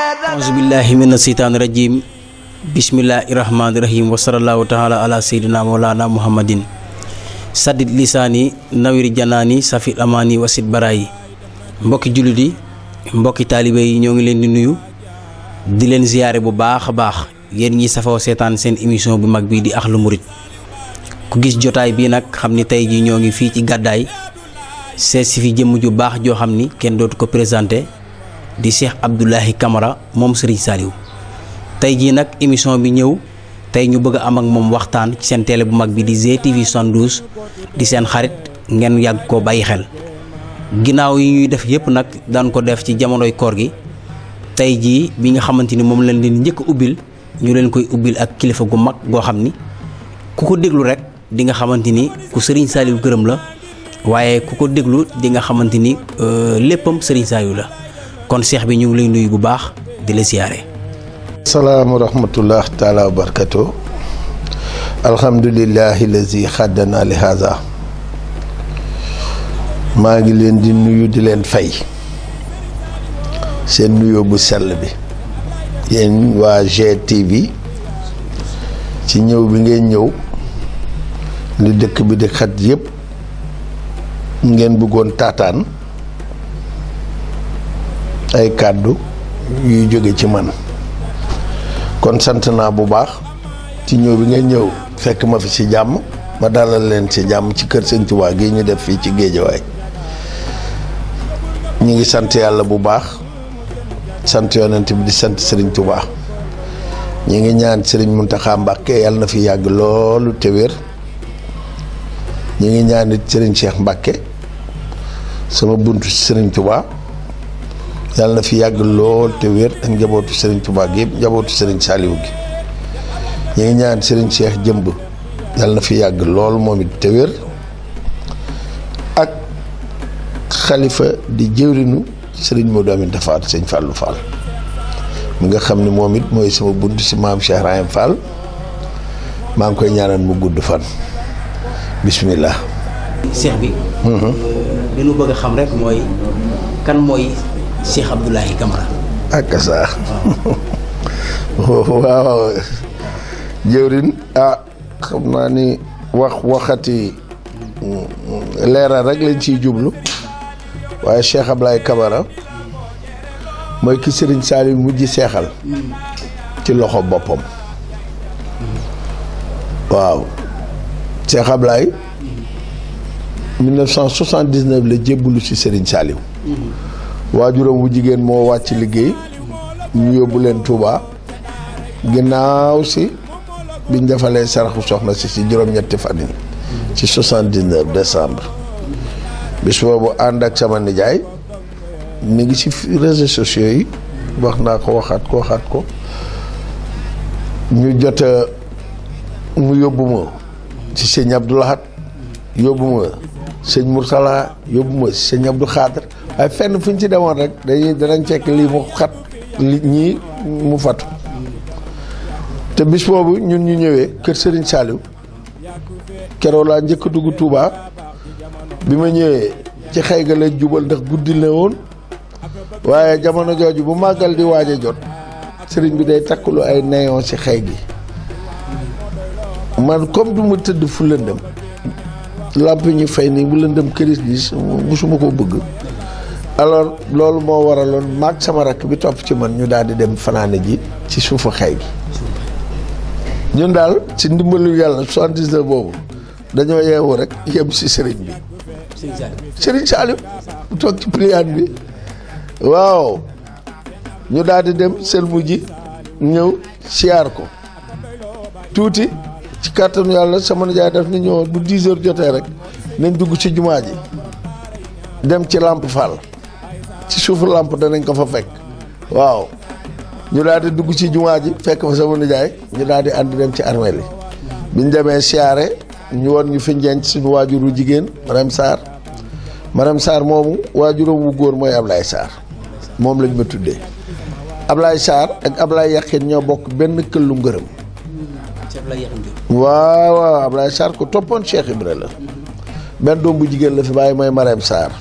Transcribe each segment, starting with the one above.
auzu billahi mina seytaani rajim bismillahi rahmaani rahim wa sallallahu taala ala sayyidina mawlana muhammadin saddid lisaani nawiri janaani safil amaani wasit barayi mbokki jullit yi mbokki taalibe yi ñoo ngi leen di nuyu di leen ziyaare bu baax a baax yéen ñi safoo seetaan seen émission bu mag bii di Ahlou Mouride ku gis jotaay bii nag xam ni tey jii ñoo ngi fii ci gàddaay seet si fi jëmm ju baax joo xam ni kenn dootu ko présenté di Cheikh Abdoulahi Camara moom Serigne Saliou tey jii nag émission bi ñëw tey ñu bëgg a am ak moom waxtaan ci seen télé bu mag bi di GTV 72 di seen xarit ngeen yàgg koo bàyyi xel ginnaaw yi ñuy def yëpp nag daan ko def ci jamonoy koor gi tey jii bi nga xamante ni moom lañ leen njëkk a ubbil ñu leen koy ubbil ak kilifa gu mag goo xam ni ku ko déglu rek di nga xamante ni ku Serigne Saliou gërëm la waaye ku ko déglu di nga xamante ni léppam Serigne Saliou la kon Cheikh bi ñu ngi lay nuyu bu baax di la siyaare. salaamu rahmatullah taala wa barakatu alhamdulillahi lazi xaddana li haza maa ngi leen di nuyu di leen fay seen nuyoo bu sell bi yéen waa GTV ci ñëw bi ngeen ñëw li dëkk bi di xat yépp ngeen bëggoon taataan ay kàddu yuy jóge ci man kon sant naa bu baax ci ñëw bi ngeen ñëw fekk ma fi ci jàmm ma dalal leen ci jàmm ci kër Sëñ Tuubaa gi ñu def fii ci Géejawaay ñu ngi sant yàlla bu baax sant yonent bi di sant Sëriñ Tuubaa ñu ngi ñaan Sëriñ Muntaxa Mbàkke yàlla na fi yàgg loolu te wér ñu ngi ñaan it Sëriñ Cheikh Mbàkke sama buntu Sëriñ Tuubaa yàlla na fi yàgg lool te wér ak njabootu Serigne Touba gi yëpp njabootu Serigne Saliou gi ñu ngi ñaan Serigne Cheikh Jëmb yàlla na fi yàgg lool moom it te wér ak xalifa di jëwrinu Serigne Modou Aminta Fall Sëñ Fallou Fall mi nga xam ne moom it mooy sama bunt si maam Cheikh Rahim Fall maa ngi koy ñaanal mu gudd fan bismillah. Cheikh bi. li nu bëgg a xam rek mooy kan mooy Cheikh Abdoulahi Camara. ak saa waaw jëwrin xam naa ni waxati leeral rek lañ ciy jublu waaye Cheikh Abdoulahi Camara mooy ki Serigne Saliou mujj seexal ci loxo boppam waaw Cheikh Abdoulahi 1979 la jébbalu ci Serigne Saliou waajuram wu jigéen moo wàcc liggéey ñu yóbbu leen Touba ginnaaw si biñ defalee saraxu soxna si juróom-ñetti fan yi ci 79 décembre bis boobu ànd ak sama nijaay mi ngi ci réseaux sociaux yi wax naa ko waxaat ko ñu jot mu yóbbu ma ci sëñ Abdou Lahad yóbbu ma sëñ Mourtala yóbbu ma sëñ Abdou Khadr waaye fenn fu ñu ci demoon rek danañ fekk lii mu xat ñii mu fatu te bis boobu ñun ñu ñëwee kër Serigne Saliou keroog laa njëkk a dugg Touba bi ma ñëwee ci xëy ga la jubal ndax guddi la woon waaye jamono jooju bu màggal di waaj a jot Serigne bi day takkalu ay néon ci xëy gi man comme du ma tëdd fu lëndëm làmp ñu fay nii bu lëndëm këris gi musuma koo bëgg alors loolu moo waraloon maag sama rakk bi topp ci man ñu daal di dem fanaane ji ci suufu xëy gi ñun daal ci ndimbalu yàlla 79 boobu dañoo yeewu rek yem si sëriñ bi Serigne Saliou bu toog ci pliant bi waaw ñu daal di dem sëlmu ji ñëw siyaar ko tuuti ci kàttanu yàlla sama nijaay daf ni ñëwoon bu 10 heures jotee rek nañ dugg ci jumaa ji dem ci Lamp Fall ci suufu lamp danañ ko fa fekk waaw ñu daal di dugg ci jumaa ji fekk fa sama nijaay ñu daal di ànd dem ci armeel yi biñ demee siyaare ñu won ñu fi njenc suñu waajuru jigéen Marème Sarr moomu waajuram wu góor mooy Ablaye Sarr moom lañ ma tuddee Ablaye Sarr ak Ablaye Yaqin ñoo bokk benn këllu ngërëm waaw Ablaye Sarr ko toppoon Cheikh Ibra la benn doom bu jigéen la fi bàyyi mooy Marème Sarr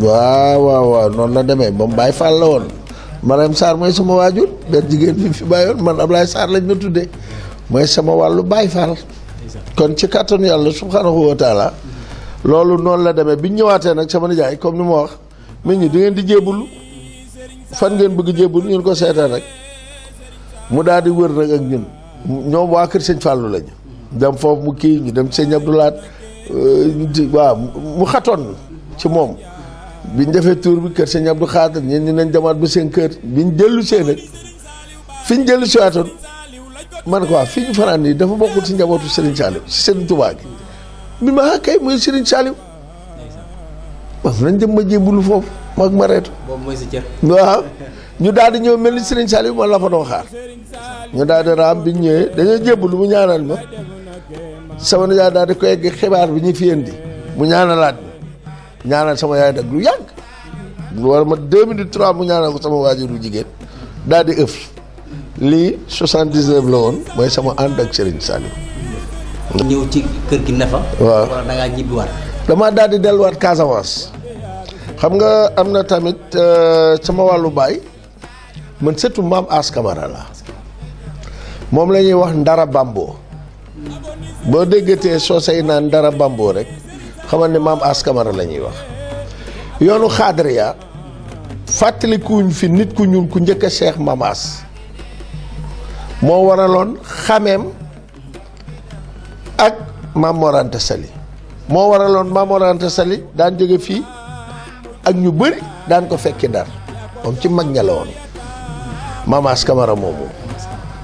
waaw noonu la demee ba mu Baay Faal la woon Marème Sarr mooy sama waajur benn jigéen bi fi bàyyoon man Ablaye Sarr lañ ma tuddee mooy sama wàllu Baay Faal kon ci kàttanu yàlla subhanahu wa taala loolu noonu la demee bi ñu ñëwaatee nag sama nijaay comme ni ma wax nit ñi di ngeen di jébbalu fan ngeen bëgg jébbalu ngeen ko seetaan rek mu daal di wër nag ak ñun ñoom waa kër sëñ Fallou lañu dem foofu mu kii ñu dem sëñ Abdoulaat waaw mu xatoon ci moom biñ defee tour bi kër sëñ Abdou Khadre ñeen ñi nañ demaat ba seen kër biñ dellu see nag fi ñu dellu si waatoon man ko waa fii ñu fanaan nii dafa bokkul ci njabootu Serigne Saliou si Serigne Touba gi bi ma kay mooy Serigne Saliou wax nañ dem ma jébbalu foofu mag ma reetu boobu mooy sa cër. waaw ñu daal di ñëw mel ni Serigne Saliou ma la fa doon xaar ñu daal di raam bi ñu ñëwee dañoo jébbalu mu ñaanal ma sama yaay daal di koy egg xibaar bi ñu fi indi mu ñaanalaat ma ñaanal sama yaay nag lu yàgg lu war ma 2 minutes 3 mu ñaanal ko sama waajuru jigéen daal di ëf lii 79 la woon mooy sama ànd ak Serigne Saliou. ñëw ci kër gi ne fa. waaw wala da ngaa ñibbiwaat. damaa daal di delluwaat Casamance xam nga am na tamit sama wàllu baay man sëtu maam As Camara la moom la ñuy wax Ndara Bambo boo déggatee soo say naan Ndara Bambo rek xamal ne maam As Camara la ñuy wax yoonu xaadriya fàttalikuñ fi nit ku ñuul ku njëkk a Cheikh Maam As moo waraloon xameem ak Maam Mor Anta Sali moo waraloon Maam Mor Anta Sali daan jóge fii ak ñu bëri daan ko fekki Ndar moom ci mag ña la woon Maam As Camara moomu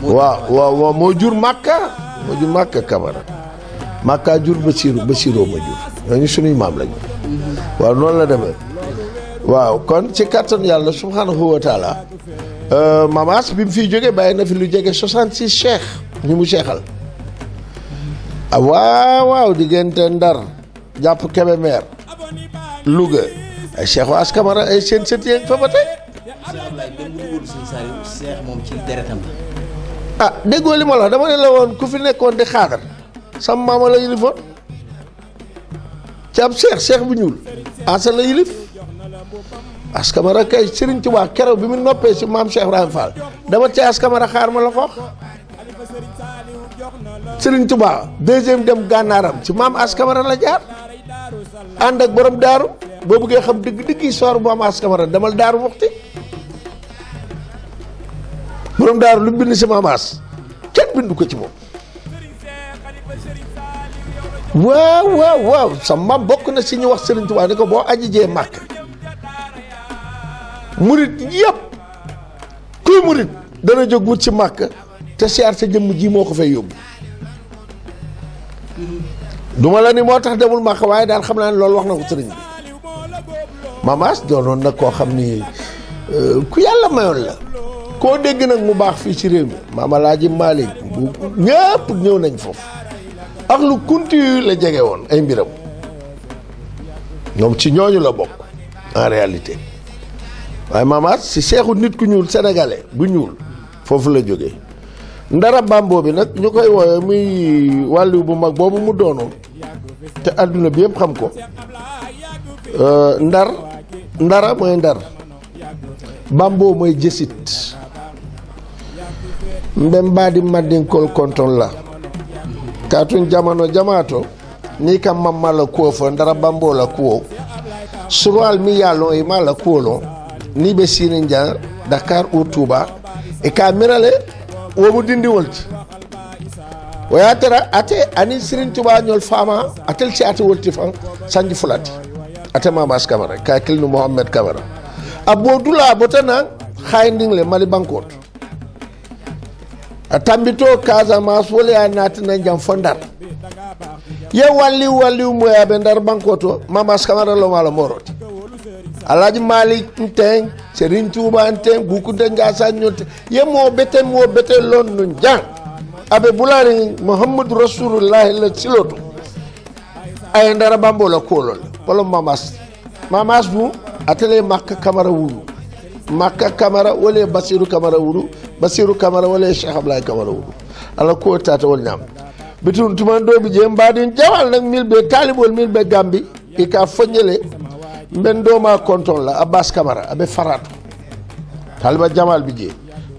waaw moo jur Màkka Camara Màkka jur Basiiroo ma jur ñooñu suñuy maam lañu waaw noonu la demee waaw kon ci kàttan yàlla subhanahu wa taala Maam As bi mu fiy jógee bàyyi na fi lu jege 66 cheikh ñu mu seexal waaw diggante Ndar jàpp Kébémer Louga ay Cheikh As Camara ay seen sët yeeg fa ba tey. moom ci deretam ah déggoo li ma la dama ne la woon ku fi nekkoon di xaadar sama maama la yilifoon ci ab Cheikh bu ñuul asa la yilif As Camara kay Serigne Touba keroog bi mu noppee si maam Cheikh Ibrahima Fall dama ci As Camara xaar ma la ko wax Serigne Touba deuxième dem gànnaaram ci maam As Camara la jaar ànd ak borom daaru boo bëggee xam dëgg yi soor maam As Camara demal daaru waxti borom daaru lu bind si maam As kenn bindu ko ci moom waaw sa maam bokk na si ñu wax Serigne Touba ni ko boo aji jee màkk murit yëpp kuy murit dana jóg wut ci màkk te siyaar sa jëmm ji moo ko fay yóbbu duma la ni moo tax demul màkk waaye daal xam naa ne loolu wax na ko sëriñ bi Maam As doonoon nag koo xam ni ku yàlla mayoon la koo dégg nag mu baax fii ci réew mi Maam Alaaji Maalik bu ñëpp ñëw nañ foofu ak lu kunti yu la jege woon ay mbiram ñoom ci ñooñu la bokk en réalité waaye Maam As si seexu nit ku ñuul sénégalais bu ñuul foofu la jógee Ndara Bambo bi nag ñu koy woowee muy wàllu bu mag boobu mu doonoon te àdduna bi yëpp xam ko Ndara mooy Ndar Bambo mooy jësit mbem mbaadi maddinkol konton la kaatun jamano jamaato ni kam mamma la kuwo fo Ndara Bambo la kuwo surual mi yaalon e ma la kuwolon ni ɓe sini jan Dakar ou Touba e ka mirale womu dindi wolti o yatara ate ani Serigne Touba ñol fama atel si ate wolti fan sanji fulati ate Maam As Camara ka kilnu Mohamed Camara a bodula botana hayndingle Mali Bankot a tambito Casamance wole a natina jam fo Ndar ye walliw moyaɓe Ndar Bankoto Maam As Camara lomala moroti Alhaji Malik nteng Serigne Touba nteng Boukounta Ndiassane ñote ye mo bete lon nun jang abe bulari Muhammadu Rasulullahi la siloto ay Ndara Bambo la kolol polo Maam As bu atele Makka Camara wulu Makka Camara wala Basiru Camara wulu Basiru Camara wala Cheikh Ablaye Camara wulu ala ko tata wol ñam bitun tumando bi je mbadin jawal nak milbe talibol milbe Gambi ka foñele mben doma konton la Abbas Camara abe faratu taliba Jamal bi je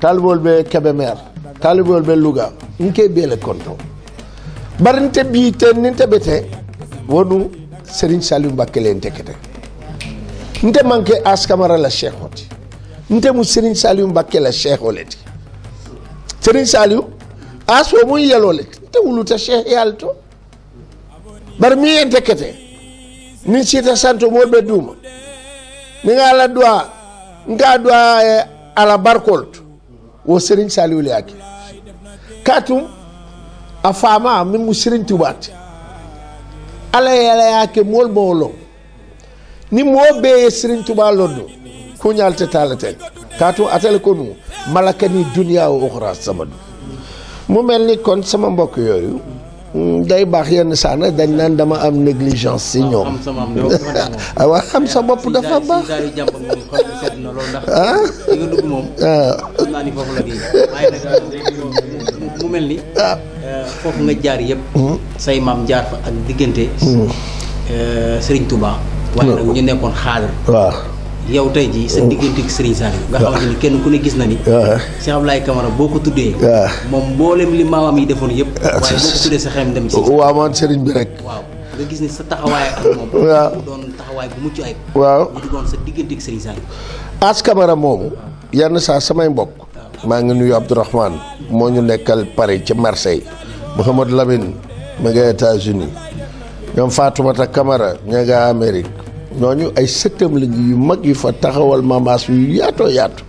talibol be Kébémer talibol be Louga nke bele konto barinte bi te ninte bete wonu Serigne Saliou Mbacké len tekete nte manke As Camara la cheikh oti nte mu Serigne Saliou Mbacké la cheikh oleti Serigne Saliou As wo mu yelole te wuluta cheikh yalto bar mi en tekete ni sita santo mo be duma ni ngala doa nga doa ala barkolt wo Serigne Saliou le aki katum a fama min mu Serigne Toubat ala yala yake mol bolo ni mo be Serigne Touba londo ko nyalte talate katum atale ko nu malakani dunya wa ukhra samad mu melni kon sama mbokk yoyu day bax yenn saana dañ nan dama am négligence ci ñoom wa xam sa bopp dafa bax mu melni fofu nga jaar yépp say mam jaar fa ak digënté Serigne Touba waaye nag ñu nekkoon xaadar waaw yow tey jii sa diggante ak Serigne Saliou nga xamante ni kenn ku ne gis na ni Cheikh Abdoulaye Camara boo ko tuddee moom mboolem li maamam yi defoon yëpp waaye boo ko tuddee sa xelam dem ci waaw man Serigne bi rek waaw nga gis ni sa taxawaay ak moom mu doon taxawaay bu mucc ayib waaw mu doon sa diggante ak Serigne Saliou As Camara moomu yenn saa samay mbokk maa ngi nuyu Abdourahmane moo ñu nekkal Paris ci Marseille Mouhamad Lamine ma nga États-Unis ñoom Fatoumata Camara ña nga Amérique ñooñu ay sëttam lañu yu mag yu fa taxawal mamaas yu yaatoo yaatu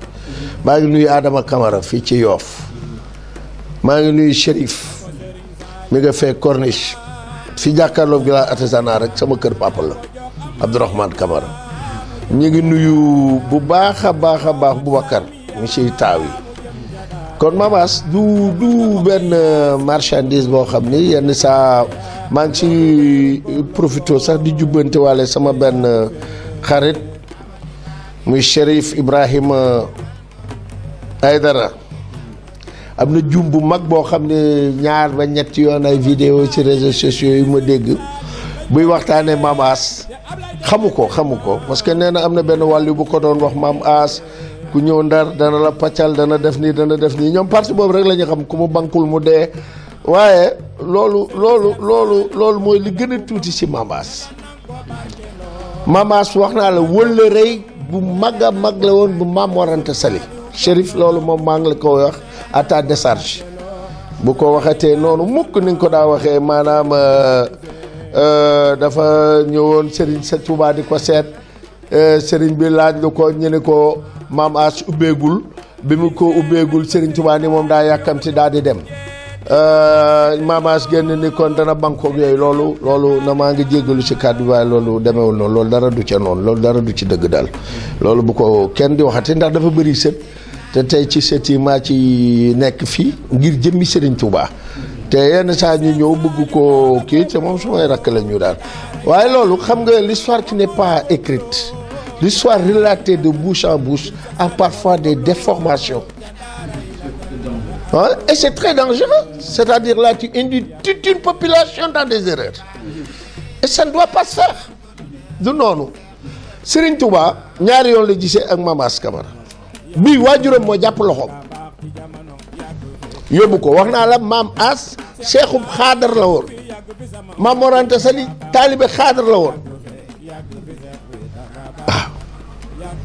maa ngi nuyu Adama Camara fii ci Yoff maa ngi nuyu Chérif mi nga fee Corniche fi jàkkaarloo gi laa artisanat rek sama kër papa la Abdourahmane Camara ñu ngi nuyu bu baax a baax Boubacar monsieur Tawi kon mamaas du benn marchandise boo xam ni yenn saa maa ngi ci profito sax di jubbante waale sama benn xarit muy Chérif Ibrahima Aydara am na jum bu mag boo xam ne ñaar ba ñetti yoon ay vidéo ci réseaux sociaux yu ma dégg buy waxtaanee Maam As xamu ko parce que nee na am na benn wàllu bu ko doon wax Maam As ku ñëw Ndar dana la paccal dana def nii ñoom parti boobu rek la ñu xam ku mu bankul mu dee waaye loolu mooy li gën a tuuti ci Maam As wax naa la wëlle rëy bu mag a mag la woon bu Maam Mor Anta Sali Chérif loolu moom maa ngi la ko wax à ta décharge bu ko waxatee noonu mukk ni nga ko daa waxee maanaam dafa ñëwoon Serigne sa Touba di ko seet Serigne bi laaj lu ko ñu ne ko Maam As ubbeegul bi mu ko ubbeegul Serigne Touba ni moom daa yàkkamti daal di dem Maam As génn ni kon dana bankoog yooyu loolu na maa ngi jéggalu ci kàddu waaye loolu demewul noonu loolu dara du ca noonu loolu dara du ci dëgg daal loolu bu ko kenn di waxati ndax dafa bëri sët te tey ci sët yi maa ci nekk fii ngir jëmmi Serigne Touba te yenn saa ñu ñëw bëgg ko kii te moom sumay rakk la ñu daal waaye loolu xam nga l'histoire qui n'est pas écrite l'histoire relatée de bouche en bouche a parfois des déformations. Et c'est très dangereux. C'est-à-dire là, tu induis toute une population dans des erreurs. Et ça ne doit pas se faire. Du noonu Serigne Touba ñaari yoon la gisee ak Maam As Camara bii waajuram moo jàpp loxoom yóbbu ko wax naa la Maam As seexub xaadar la woon Maam Mor Anta Sali taalibe xaadar la woon waaw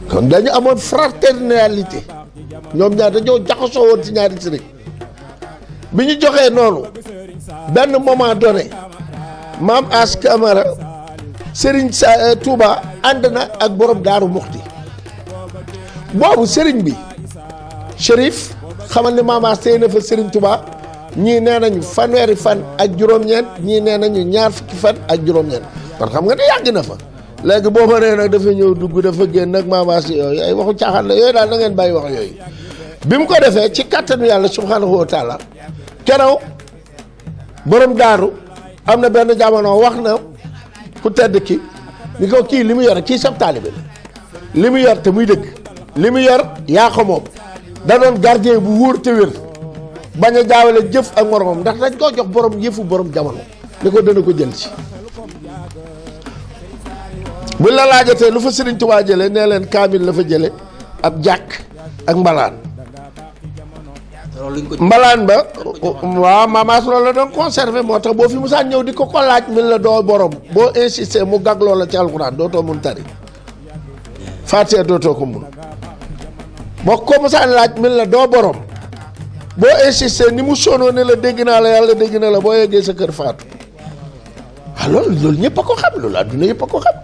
kon dañu amoon fraternalité ñoom ñaar dañoo jaxasoo woon ci ñaari sëriñ bi ñu joxee noonu benn moment donné Maam As Camara Serigne Touba ànd na ak borom Daaru Muxti boobu Serigne bi Chérif xamal ne Maam As tey na fa Serigne Touba ñii nee nañu fanweeri fan ak juróom-ñeent ñii nee nañu ñaar fukki fan ak juróom-ñeent kon xam nga ne yàgg na fa léegi boo ma nee nag dafa ñëw dugg dafa génn nag Maam As yooyu ay waxu caaxaan la yooyu daal na ngeen bàyyi wax yooyu bi mu ko defee ci kàttanu yàlla subhanahu wa taala keroog borom daaru am na benn jamono wax na ku tedd ki ni ko kii li mu yor kii sab taalibe la li mu yor te muy dëgg li mu yor yaa ko moom da doon gardien bu wóor te wér bañ a jaawale jëf ak moromam ndax dañ koo jox borom yëfu borom jamono ni ko dana ko jël ci bu la laajatee lu fa Serigne Touba jële nee leen kaamil la fa jële ab jàkk ak mbalaan. mbalaan ba waaw maamaas loolu la doon conservé moo tax boo fi musaan ñëw di ko laaj min la doo borom boo insisté mu gag loola ci alxuraan dootoo mun tari Faatiha dootoo ko mun boo ko musaan laaj min la doo borom boo insisté ni mu sonoo ne la dégg naa la yàlla dégg na la boo yeggee sa kër faatu ah loolu ñëpp a ko xam loolu adduna yëpp a ko xam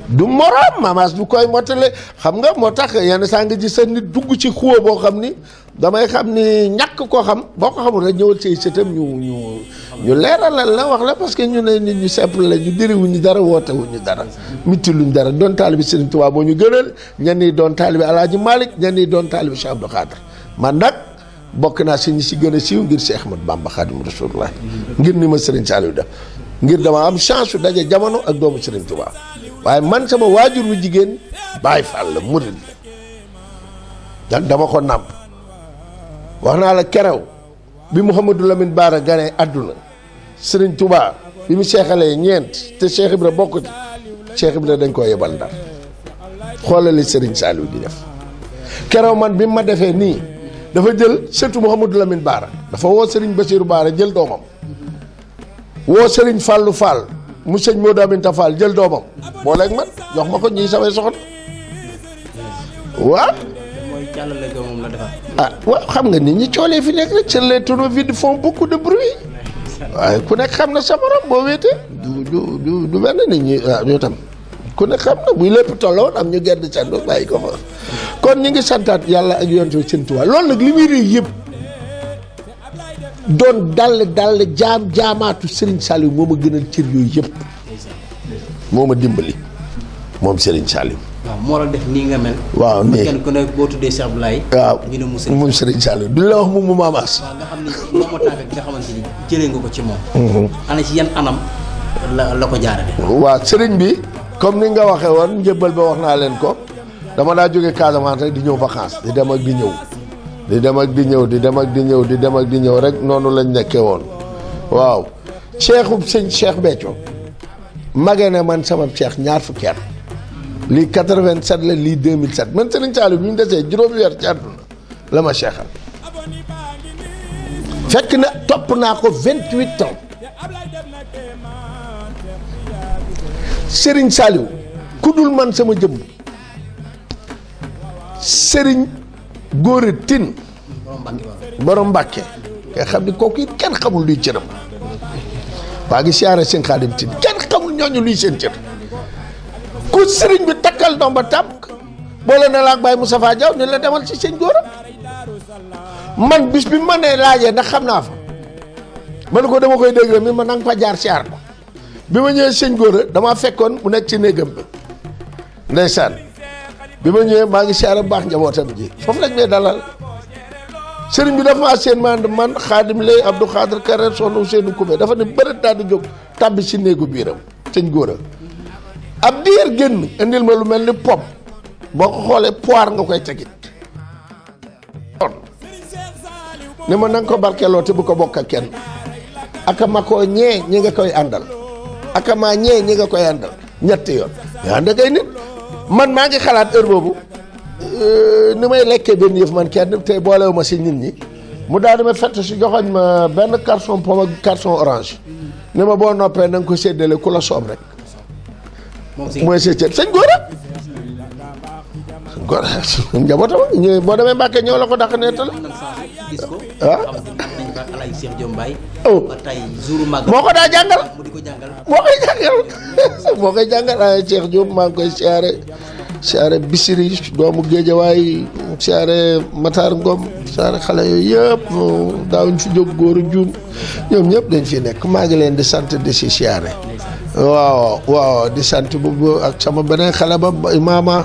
du morom maamaas du koy mottale xam nga moo tax yenn saa nga ji sa nit dugg ci xuwa boo xam ni damay xam ni ñàkk koo xam boo ko xamul rek ñëwal say sëtam ñu leeralal la wax la parce que ñu ne nit ñu simple la ñu diriwuñu dara wootewuñu dara mittiluñ dara doon taalibi Serigne Touba moo ñu gënal ñenn ñi doon taalibi Alaaji Malick ñenn ñi doon taalibi Cheikh Abdou Khadre man nag bokk naa si ñi si gën a siiw ngir Cheikh Ahmad Bamba Khadimu Rasulullah ngir ni ma Serigne Saliou def ngir dama am chance su daje jamono ak doomu Serigne Touba waaye man sama waajur wu jigéen Baay Faal la murid la dama ko nàmp wax naa la kerew bi Mouhamadou Lamine Bara gane àdduna Serigne Touba bi mu seexalee ñeent te Cheikh Ibra bokk ci Cheikh Ibra dañ koo yebal Ndar xoolali Serigne Saliou di def kerew man bi mu ma defee nii dafa jël sëtu Mouhamadou Lamine Bara dafa woo Serigne Bassirou Bara jël doomam woo Serigne Fallou Fall mu sëñ Modou Aminta Fall jël doomam booleeg man jox ma ko ñii samay soxna waaw. mooy jàllale doomam la defar. ah waaw xam nga nit ñi coolee fi nekk rek seen les tonneaux vides font beaucoup de bruit waaye ku nekk xam na sa morom boo wéetee du benn nit ñi waaw ñoo tam ku nekk xam na buy lépp tolloon am ñu gedd seen doom bàyyi ko fa kon ñu ngi santaat yàlla ak yonent bi Sëñ Tuubaa loolu nag li muy rëy yëpp doon dall jaamaatu Serigne Saliou moo ma gënal cër yooyu yëpp moo ma dimbali moom Serigne Saliou. waaw moo la def nii nga mel. waaw nii kenn ku ne boo tuddee Cheikh Abdoulaye. waaw ñu ne moom Serigne Saliou duñ la wax moom mu maamaas. waaw nga xam ni moom moo tax nga xamante ni jëlee nga ko ci moom. ana ci yan anam la ko jaarale. waaw Serigne bi comme ni nga waxee woon njëbbal ba wax naa leen ko dama daa jógee Casamance rek di ñëw vacances di dem ak di ñëw. di dem ak di ñëw di dem ak di ñëw di dem ak di ñëw rek noonu lañ nekkee woon waaw Cheikhub sëñ Cheikh Béthio magee ne man sama Cheikh ñaar fukki at lii 87 la lii 2007 man Serigne Saliou bi mu desee juróomi weer ci àdduna la ma cheikhal fekk na topp naa ko 28 ans Serigne Saliou ku dul man sama jëmm Serigne Góora Tine borom Mbàkke nga xam ni kooku it kenn xamul luy cëram waa ngi siyaare seen Xaadim Tine kenn xamul ñooñu luy seen cër ku sëriñ bi takkal ndomba tàmp boole na la ak Baye Moustapha Diaw ni la demal ci sëñ Góora man bis bi ma nee laajee ndax xam naa fa ma ne ko dama koy dégg mi ma nanga fa jaar siyaar ko bi ma ñëwee sëñ Góora damaa fekkoon mu nekk ci néegam bi ndeysaan bi ma ñëwee maa ngi siyaare bu baax njabootam ji foofu lañ may dalal sëriñ bi dafa maa seen man Xaadim lay Abdou Khadre Kare soxna Ousseynou Koumé dafa ne bërët daal di jóg tàbbi si néegu biiram sëñ Góora ab diir génn indil ma lu mel ni pop boo ko xoolee poire nga koy tegit ni ma nanga ko barkeeloo te bu ko bokk ak kenn aka ma koo ñee ñi nga koy àndal aka maa ñee ñi nga koy àndal ñetti yoon yaa ànd ak ay nit man maa ngi xalaat heure boobu ni may lekkee benn yëf man kenn te boolewu ma si nit ñi mu daal di ma fett si joxoñ ma benn carton pomme ak carton orange ni ma boo noppee na nga ko séddale ku la soob rek mooy see cër sëñ Góora sëñ Góora njabootam ñu boo demee Mbàkke ñëw la ko dàq nettali ah moo ko daa jàngal moo koy jàngal ay Cheikh Diop maa ngi koy siyaare Bisiri doomu Géejawaay siyaare Matar Ngom siyaare xale yooyu yëpp daawuñ fi jóg góor a juum ñoom ñëpp dañ fi nekk maa ngi leen di sant di si siyaare waaw di sant boobu ak sama beneen xale ba maama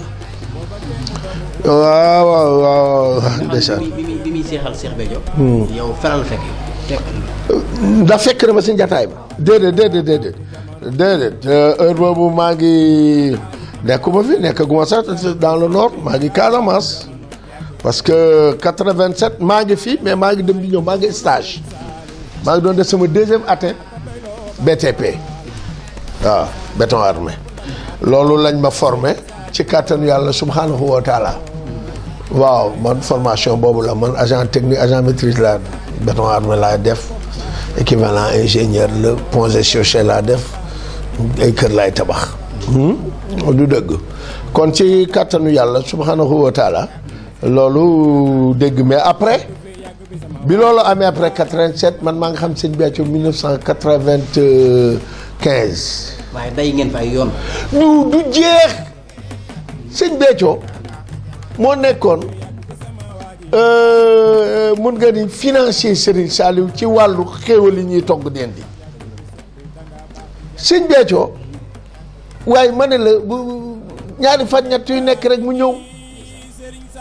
waaw ndeysaan bi muy seexal Cheikh Béthio yow feral fekk ndax fekk na ma si njataay ba déedéet heure boobu maa ngi nekkuma fi nekkaguma sax dans le nord maa ngi Casamance parce que 87 maa ngi fii mais maa ngi dem di ñëw maa ngi stage maa ngi doon def sama deuxième année BTP waaw béton armé loolu lañ ma formé ci kàttanu yàlla subhanahu wa taala waaw man formation boobu la man agent technique agent maîtrise la béton armé laa def équivalent ingénieur la plongée cherché laa def ay kër laay tabax du dëgg kon ci kàttanu yàlla subhanahu wa taala loolu dégg mais après bi loolu amee après 87 man maa nga xam sëñ Béthio 1995 waaye day ngeen fa ay yoon. du jeex sëñ Béthio moo nekkoon mun nga ni financier Serigne Saliou ci wàllu xéewal yi ñuy togg deen di sëñ Béthio waaye ma ne la bu ñaari fan ñett yu nekk rek mu ñëw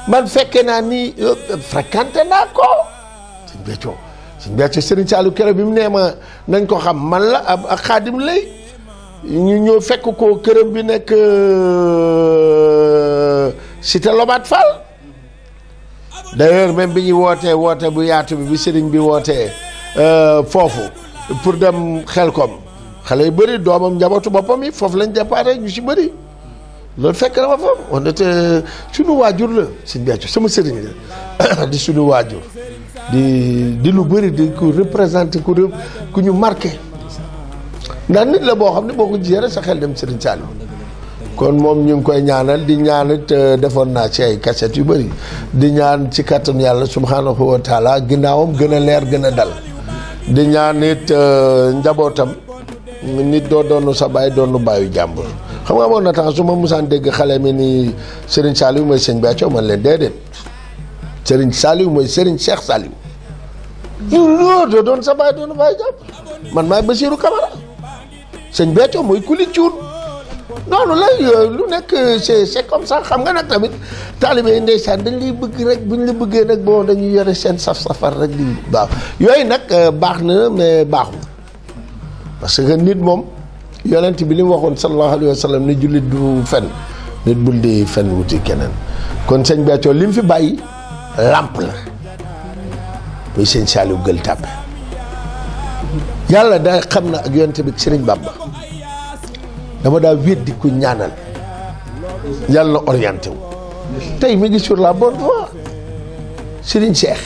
man fekke naa ni fréquenté naa ko sëñ Béthio Serigne Saliou keroog bi mu nee ma nañ ko xam man la ak xaadim lay ñu ñëw fekk ko këram bi nekk cité Lobatt Fall d'ailleurs même bi ñuy woote bu yaatu bi sëriñ bi wootee foofu pour dem Xelkom xale yu bëri doomam njabootu boppam yi foofu lañ déparé ñu si bëri loolu fekk na ma fa on était suñu waajur la sëñ Béthio sama sëriñ la di suñu waajur di lu bëri di ko représenté ku ñu marqué ndax nit la boo xam ne boo ko gisee rek sa xel dem Serigne Saliou kon moom ñu ngi koy ñaanal di ñaan it defoon naa ci ay cassette yu bëri di ñaan ci kattan yàlla subhanahu wa taala ginnaawam gën a leer gën a dal di ñaan it njabootam nit doo doonu sa baay doonu baayu jàmbur xam nga amoon na tax su ma musaan dégg xale mi ni Serigne Saliou mooy sëñ Béthio man leen déedéet Serigne Saliou mooy Serigne Cheikh Saliou yow doo doon sa baay doonu baayu jàmbur man maay Bassirou Camara sëñ Béthio mooy kuli cuun noonu la lu nekk c'est comme ça xam nga nag tamit taalibe yi ndeysaan dañ lay bëgg rek buñ la bëggee nag bon dañuy yore seen safar rek di baax yooyu nag baax na mais baaxul parce que nit moom yonent bi li mu waxoon sallallahu alayhi wa sallam ni jullit du fen nit bul di fen wuti keneen kon sëñ Béthio li mu fi bàyyi làmp la muy sëñ Saliou Gueule Tapée yàlla da xam na ak yonent bi Serigne Bamba dama daa weddi ku ñaanal yàlla orienté wu tey mi ngi sur la bonne voie Serigne Cheikh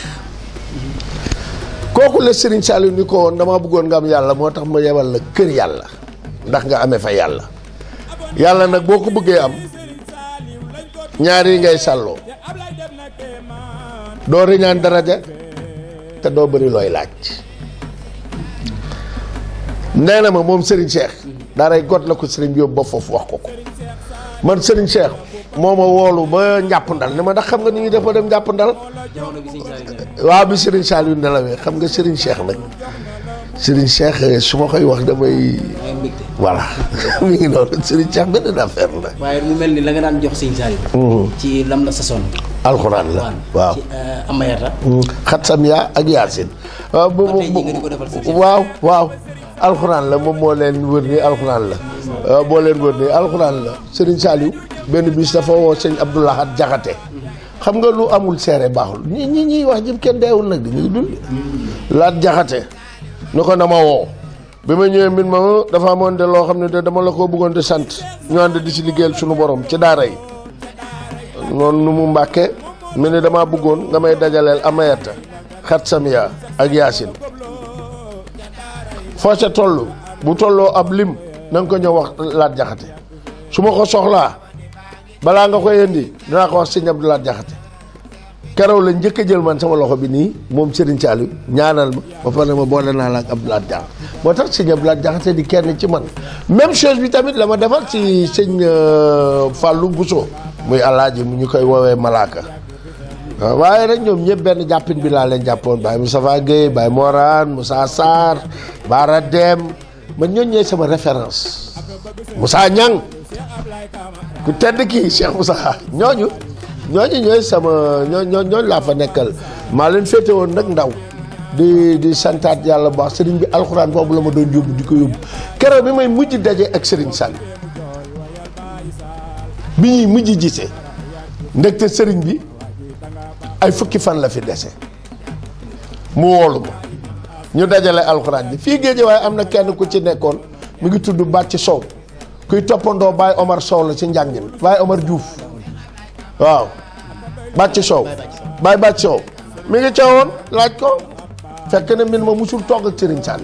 kooku la Serigne Saliou ni ko woon dama bëggoon nga am yàlla moo tax ma yebal la kër yàlla ndax nga amee fa yàlla yàlla nag boo ko bëggee am ñaar yi ngay sàlloo doo riñaan daraja te doo bëri looy laaj nee na ma moom Serigne Cheikh daaray got la ko Serigne bi yóbbu ba foofu wax ko man Serigne Cheikh moo ma woolu ba njàpp ndal ni ma ndax xam nga ni ñuy def ba dem njàpp ndal waaw bi Serigne Saliou nelawee xam nga Serigne Cheikh nag Serigne Cheikh su ma koy wax damay voilà mi ngi noonu Serigne Cheikh benn affaire la. waaye mu mel ni la nga daan jox Serigne Saliou. ci lam la sasoon. alxuraan la waaw ci amayata. xat samia ak yaasin. waaw alxuraan la moom moo leen wër nii alxuraan la boo leen wër nii alxuraan la Serigne Saliou benn bis dafa woo sëñ Abdoulahat Jaxate xam nga lu amul seere baaxul ñi wax jëm kenn deewul nag dañuy dund laat Jaxate ni ko dama woo bi ma ñëwee mbir ma dafa amoon de loo xam ne de dama la ko bëggoon di sant ñu ànd di ci liggéeyal suñu borom ci daara yi noonu nu mu mbàkke mu ne damaa bëggoon nga may dajaleel amayata xat samia ak yaasin foo ca toll bu tolloo ab lim na nga ko ñëw wax laat Jaxate su ma ko soxlaa balaa nga koy indi dinaa ko wax sëñ Abdou Laat Jaxate keroog la njëkk a jël man sama loxo bi nii moom Serigne Saliou ñaanal ma ba pare ma boole naa la ak Abdou Laat Jaxate moo tax sëñ Abdou Laat Jaxate di kenn ci man même chose bi tamit la ma defal ci sëñ Fallou Bousso muy alaaji mu ñu koy woowee malaaka waaw waaye rek ñoom ñëpp benn jàppin bi laa leen jàppoon Baye Moustapha Guèye Baye Morane Moussa Sarr Bara Dem man ñooñu ñooy sama référence Moussa Niang ku tedd kii Cheikh Moussa ñooñu ñooy sama ñooñu laa fa nekkal maa leen féete woon nag ndaw di santaat yàlla bu baax sëriñ bi alxuraan boobu la ma doon yóbbu di ko yóbbu keroog bi may mujj daje ak sëriñ Sall bi ñuy mujj gisee ndekte sëriñ bi ay fukki fan la fi dese mu woolu ma ñu dajale alxuraan bi fii géej waaye am na kenn ku ci nekkoon mu ngi tudd Bàcc Sow kuy toppandoo Baye Omar Sow la ci njàngin Baye Omar Diouf waaw bàcc sow Baye bàcc sow mi ngi cawoon laaj ko fekk na min ma musul togg ak Serigne Sall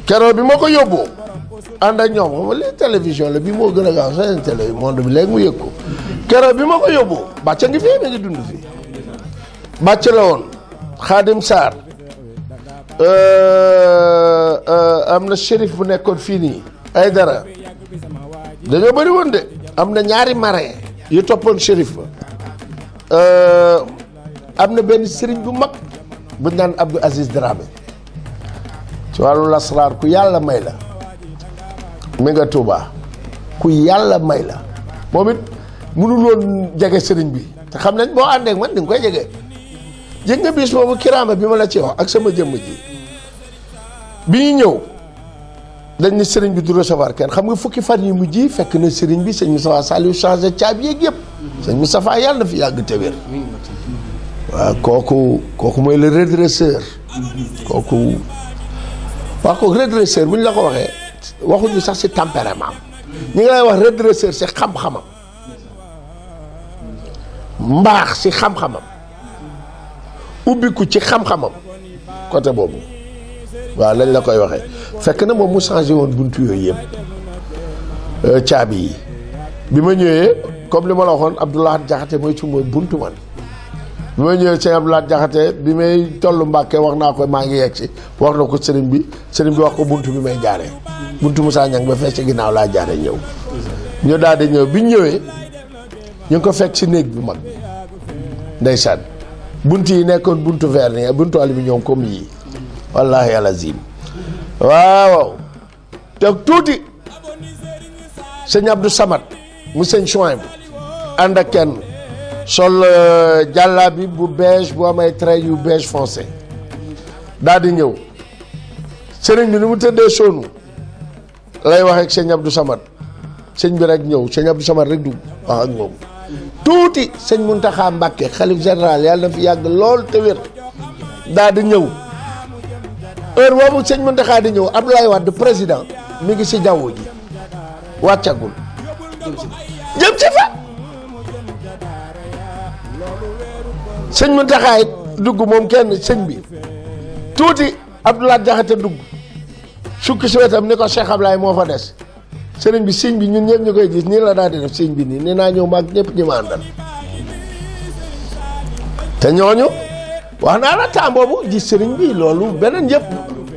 keroog bi ma ko yóbboo ànd ak ñoom xam nga li télévision la bii moo gën a gaaw seen télé monde bi léegi mu yëg ko keroog bi ma ko yóbboo bàcc ngi fii mi ngi dund fii bàcc la woon Xaadim Sarr am na shérif bu nekkoon fii nii ay dara dañoo bëri woon de am na ñaari marin yu toppoon shérif ba am na benn sëriñ bu mag bu ñu naan Abdou Aziz Dramé ci wàllu lasraar ku yàlla may la mi nga Tuuba ku yàlla may la moom it mënul woon jege sëriñ bi te xam nañ boo àndeek man di nga koy jege jég nga bis boobu kiraama bi ma la ci wax ak sama jëmm ji bi ñu ñëw dañ ne sëriñ bi du recevoir kenn xam nga fukki fan yi mujj yi fekk na sëriñ bi sëñ Moustapha Saliou changé caabi yeeg yëpp sëñ Moustapha yàlla na fi yàgg te wér waaw kooku mooy le redresseur kooku redresseur bu ñu la ko waxee waxuñu sax si tempérament ñu ngi lay wax redresseur si xam-xamam mbaax si xam-xamam ubbiku ci xam-xamam côté boobu waaw lañ la koy waxee fekk na moom mu changé woon buntu yooyu yëpp caabi yi bi ma ñëwee comme li ma la waxoon Abdoulaye Jaxate mooy ci mooy buntu man bi ma ñëwee sëñ Abdoulaye Jaxate bi may tollu Mbàkke wax naa ko maa ngi yegg si wax na ko sëriñ bi wax ko buntu bi may jaaree buntu Moussa Niang ba fee ci ginnaaw laa jaaree ñëw ñu daal di ñëw bi ñu ñëwee ñu ngi ko fekk si néeg bu mag ndeysaan bunt yi nekkoon buntu verre nii buntu aluminium comme yii wallaahi alazim waaw te tuuti sëñ Abdou Samad mu sëñ Chouaib bu ànd ak kenn sol jàllaabi bu beige bu amay trait yu beige foncé daal di ñëw sëriñ bi ni mu tëddee sonu lay wax ak sëñ Abdou Samad sëñ bi rek ñëw sëñ Abdou Samad rek dugg wax ak moom tuuti sëñ Muntaxa Mbàkke xalif général yàlla na fi yàgg lool te wér daal di ñëw heure boobu sëñ Muntaxa di ñëw Abdoulaye Wade président mi ngi si jaww ji wàccagul jëm si fa sëñ Muntaxa it dugg moom kenn sëñ bi tuuti Abdoulaye Jaxate dugg sukki si wetam ni ko Cheikh Ablaye moo fa des sëriñ bi signe bi ñun ñëpp ñu koy gis nii la daal di def signe bi nii nee naa ñëw maag ñëpp ñi ma àndal te ñooñu wax naa la temps boobu gis sëriñ bi loolu beneen yëpp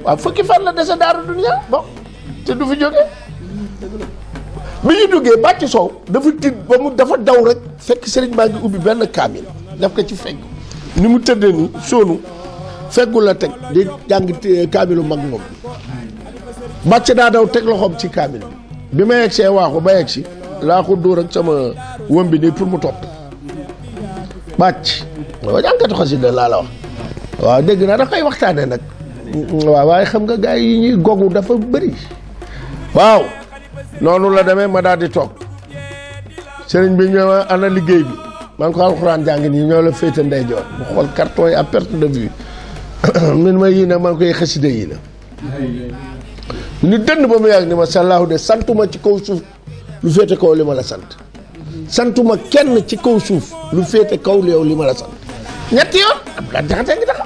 waaw fukki fan la dese Daaru Dunya bon te du fi jógee bi ñu duggee bàcc sow dafa tiit ba mu dafa daw rek fekk sëriñ baa ngi ubbi benn kaamil daf ko ci fegg ni mu tëddee ni soonu feggu la teg di jàng kaamilu mag moom bàcc daa daw teg loxoom ci kaamil bi ma yegg see waaxu ba yegg si laa ko dóor ak sama wëm bi nii pour mu topp bàcc waaw jànkatu xasida laa la wax waaw dégg naa da koy waxtaane nag waaw waaye xam nga gars yi ñuy gogu dafa bëri waaw noonu la demee ma daal di toog sëriñ bi ñëw ana liggéey bi maa ngi ko alxuraan jàng nii ñoo la féete ndeyjoor mu xool carton yi à perte de vue min ma yii nag maa ngi koy xasida yi la ni dënd ba mu yàgg ni ma sallaahu de santuma ci kaw suuf lu féete kaw li ma la sant santuma kenn ci kaw suuf lu féete kaw yow li ma la sant ñetti yoon Abdoulaye Jaxate ngi taxaw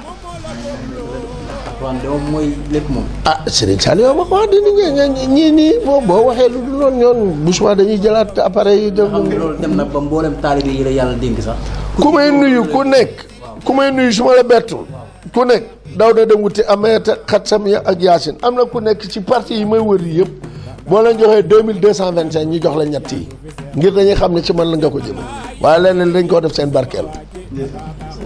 mooy lépp moom. ah Serigne Saliou ma ko wax di ñii nii boo waxee lu dul noonu ñoon bu subaa dañuy jëlaat appareil yi. xam nga loolu dem na ba mboolem taalibe yi la yàlla dénk sax. ku may nuyu ku nekk. ku may nuyu su ma la bettul ku nekk daw da dem wuti Amayata Xatsam ya ak Yaasin am na ku nekk ci parti yi may wër yi yëpp boo leen joxee 2225 ñu jox la ñett yi ngir dañuy xam ne ci man la nga ko jëme waaye leneen dañ koo def seen barkeel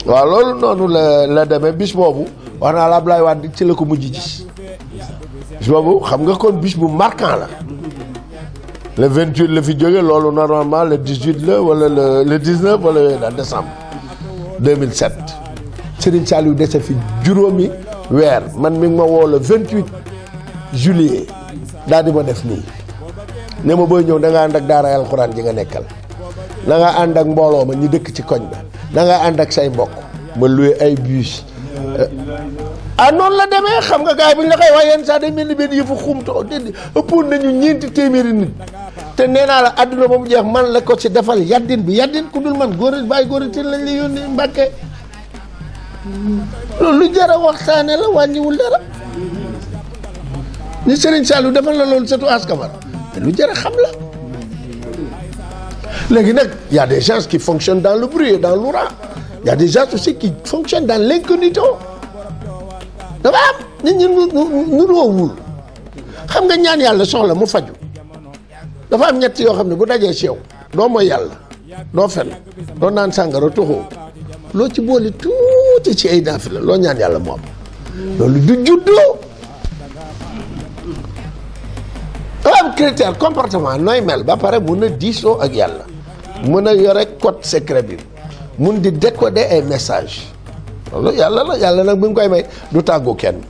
waaw loolu noonu la demee bis boobu wax naa la Abdoulaye Wade ci la ko mujj gis bis boobu xam nga kon bis bu marquant la le 28 la fi jóge loolu normalement le 18 la wala le 19 wala yooyu daal décembre 2007 Serigne Saliou dese fi juróomi weer man mi ngi ma woo le 28 juillet daal di ma def nii ne ma booy ñëw da nga ànd ak daara alxuraan ji nga nekkal da nga ànd ak mbooloo ma ñu dëkk ci koñ ba da nga ànd ak say mbokk ma loué ay bus noonu la demee xam nga gars yi bu ñu la koy wax yenn saa day mel ni benn yëfu xumtoo déedéet ëppoon nañu 4 téeméeri nit te nee naa la àdduna ba mu jeex man la ko ci defal yaddin bi yaddin ku dul man góor bàyyi góor tin lañ la yónni Mbàkke loolu lu jar a waxtaane la wàññiwul dara ni Serigne Saliou defal la loolu surtout askamara lu jar a xam la léegi nag y a des gens qui fonctionnent dans le bruit et dans l'oura y a des gens aussi qui fonctionnent dans l'incognito dafa am nit ñi nu roowul xam nga ñaan yàlla soxla mu faju dafa am ñett yoo xam ne bu dajee ci yow doo mooy yàlla doo fen doo naan sàngara toxoo loo ci boole tuuti ci ay naafila loo ñaan yàlla moom loolu du juddoo dafa am critère comportement nooy mel ba pare mun a diisoo ak yàlla mun a yore code secret bi mun di décoder ay message loolu yàlla la yàlla nag bi nga koy may du tàggu kenn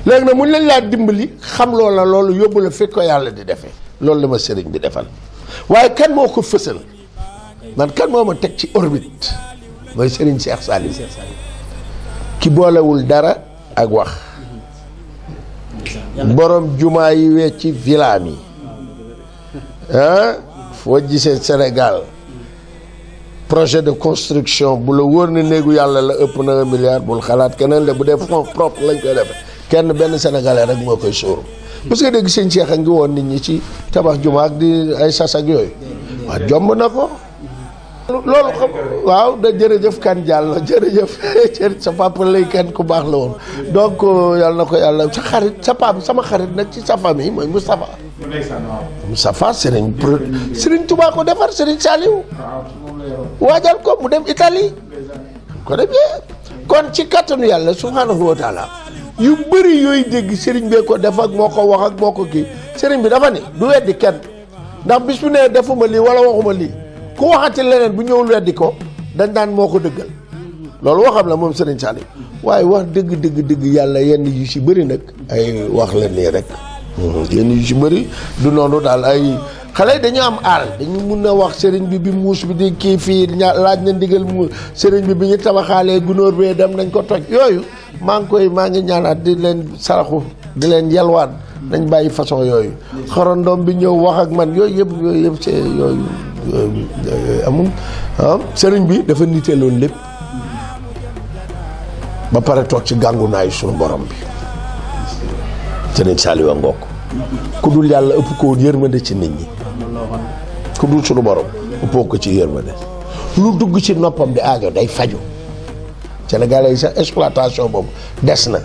léegi nag mun lañ laa dimbali xam loola loolu yóbbu la fekk ko yàlla di defee loolu la ma sëriñ bi defal waaye kan moo ko fësal man kan moo ma teg ci orbite mooy sëriñ Cheikh Saliou ki boolewul dara ak wax borom jumaa yi wecci vilaam yi foo gisee Sénégal projet de construction bu la wóor ne néegu yàlla la ëpp na 1 milliard bul xalaat keneen la bu dee fonds propre lañ koy defe kenn benn sénégalais rek moo koy sóoru parce que dégg sëñ Cheikh a ngi woon nit ñi ci tabax jumaa ak di ay sas ak yooyu waaw jomb na ko loolu xam waaw da jërëjëf kan Diallo jërëjëf sa papa lay kan ku baax la woon donc yàlla na ko yàlla sa xarit sa papa sama xarit nag ci sa famille mooy Moustapha Serigne Touba ko defar Serigne Saliou waajal ko mu dem Italie ko defee kon ci kattanu yàlla subhanahu wa taala yu bëri yooyu dégg Serigne bee ko def ak moo ko wax ak moo ko kii Serigne bi dafa ni du weddi kenn ndax bis bu ne defuma lii wala waxuma lii ku waxati leneen bu ñëwul weddi ko dañ daan moo ko dëggal loolu waxam la moom Serigne Saliou waaye wax dëgg yàlla yenn yu ci bëri nag ay wax la nii rek yenn yu ci bëri du noonu daal ay xale dañu am aal dañu mun a wax Serigne bi muus bi di kii fii laaj na ndigal mu Serigne bi ñu tabaxaalee gunóor bee dem nañ ko toj yooyu maa ngi ñaanaat di leen saraxu di leen yalwaan nañ bàyyi façon yooyu xorondoom bi ñëw wax ak man yooyu yëpp c'est yooyu amul Serigne bi dafa niteeloon lépp ba pare toog ci gàngunaayu suñu borom bi Serigne Saliou a ngoog ku dul yàlla ëpp ko yërmande ci nit ñi ku dul suñu borom ëppoo ko ci yërmande lu dugg ci noppam di aajo day faju Sénégalais yi sax exploitation boobu des na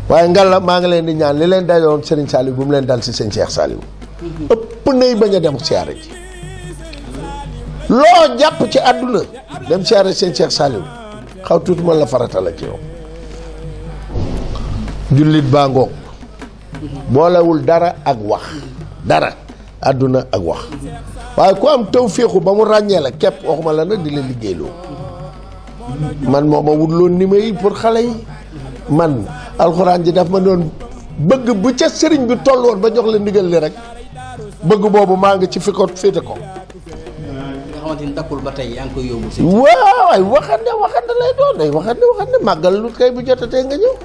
waaye ngalla maa ngi leen di ñaan li leen dajoon Serigne Saliou bu mu leen dal si sëñ Cheikh Saliou ëpp nay bañ a dem siyaare ji loo jàpp ci àdduna dem siyaare sëñ Cheikh Saliou xaw tuuti man la farata la ci yow jullit baa ngoog boolewul dara ak wax dara àdduna ak wax waaye ku am taw féexu ba mu ràññee la képp waxuma la nag di la liggéeyloo man moo ma wutloon ni may pour xale yi man alxuraan ji daf ma doon bëgg bu ca sëriñ bi toll woon ba jox la ndigal li rek bëgg boobu maa ngi ci fi ko féete ko nga xamante ni dakkul ba tey yaa ngi koy yóbbu si waaw ay waxande lay doon day waxande màggal lu kay bu jotatee nga ñëw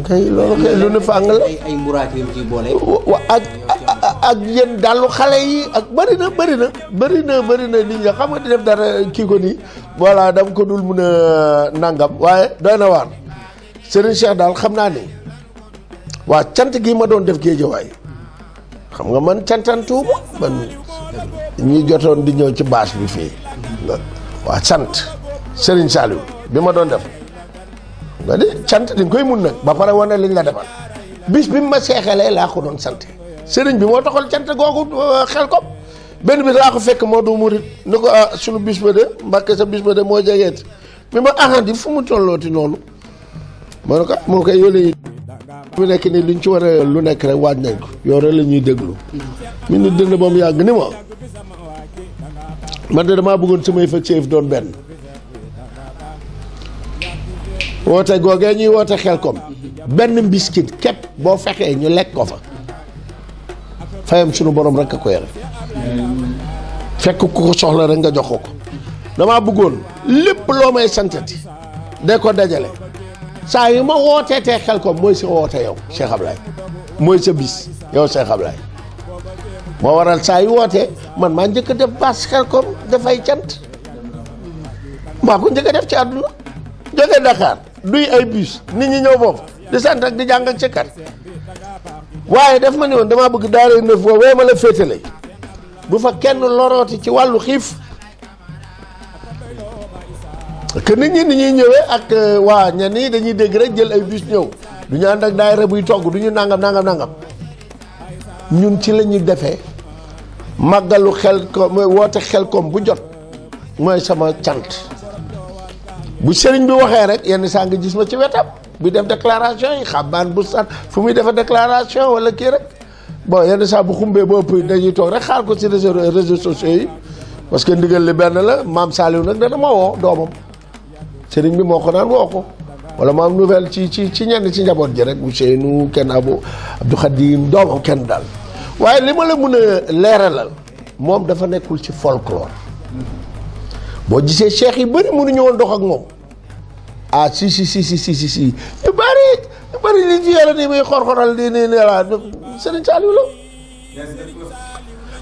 kay loolu kay lu ne fàng la ay mburaak yu ci boole ak yéen dalu xale yi ak bëri na nit ñi xam nga di def dara kii ko nii voilà dama ko dul mun a nangam waaye doy na waar Serigne Cheikh daal xam naa ni waa cant gi ma doon def Géejawaay xam nga man cantantuuma man ñi jotoon di ñëw ci bâche bi fii waa sant Serigne Saliou bi ma doon def nga di cant di nga koy mun nag ba pare wane liñ la defal bis bi ma seexalee laa ko doon sant sëriñ bi moo taxal cant googu xel ko benn bis laa ko fekk moo du murit ni ko sunu bis ba de Mbàkke sa bis ba de moo jegeeti mi ma ahandi fu mu tollooti noonu moo ne ko moo koy yóole mu nekk nii luñ ci war a lu nekk rek waaj nañ ko yow rek la ñuy déglu mi ni dënd ba mu yàgg ni ma man de damaa bëggoon samay fa séef doon benn woote googee ñuy woote Xelkom benn mbiskit képp boo fexee ñu lekk ko fa fayam sunu borom rek a ko yore fekk ku ko soxla rek nga jox ko damaa bëggoon lépp loo may santati de ko dajale saa yu ma wooteetee Xelkom mooy sa woote yow Cheikh Ablaye mooy sa bis yow Cheikh Ablaye moo waral saa yu wootee man maa njëkk a def baas Xelkom dafay cant maa ko njëkk a def ci àdduna jógee Dakar duy ay bus nit ñi ñëw foofu di sant ak di jàng ak ci kat waaye def ma ni woon damaa bëgg daara neuf boo wee ma la féetale bu fa kenn lorooti ci wàllu xiif que nit ñi ni ñuy ñëwee ak waa ñenn ñi dañuy dégg rek jël ay bus ñëw du ñu ànd ak daayira buy togg du ñu nangam ñun ci la ñuy defee màggalu Xelkom woote Xelkom bu jot mooy sama cant bu sëriñ bi waxee rek yenn saa nga gis ma ci wetam bu def déclaration yi xambaan bu sat fu muy defee déclaration wala kii rek bon yenn saa bu xumbee ba ëpp dañuy toog rek xaar ko ci réseaux sociaux yi parce que ndigal li benn la maam Saliou nag dana ma woo doomam sëriñ bi moo ko naan woo ko wala ma am nouvelle ci ñenn ci njaboot ji rek Ousseynou kenn Abdou Khadim doomam kenn daal waaye li ma la mën a leeralal moom dafa nekkul ci folklore boo gisee cheikh yi bëri mënuñu woon dox ak moom ah si ñu bëri li fi yàlla nii muy xor-xoral di nii la sëriñ Saliou la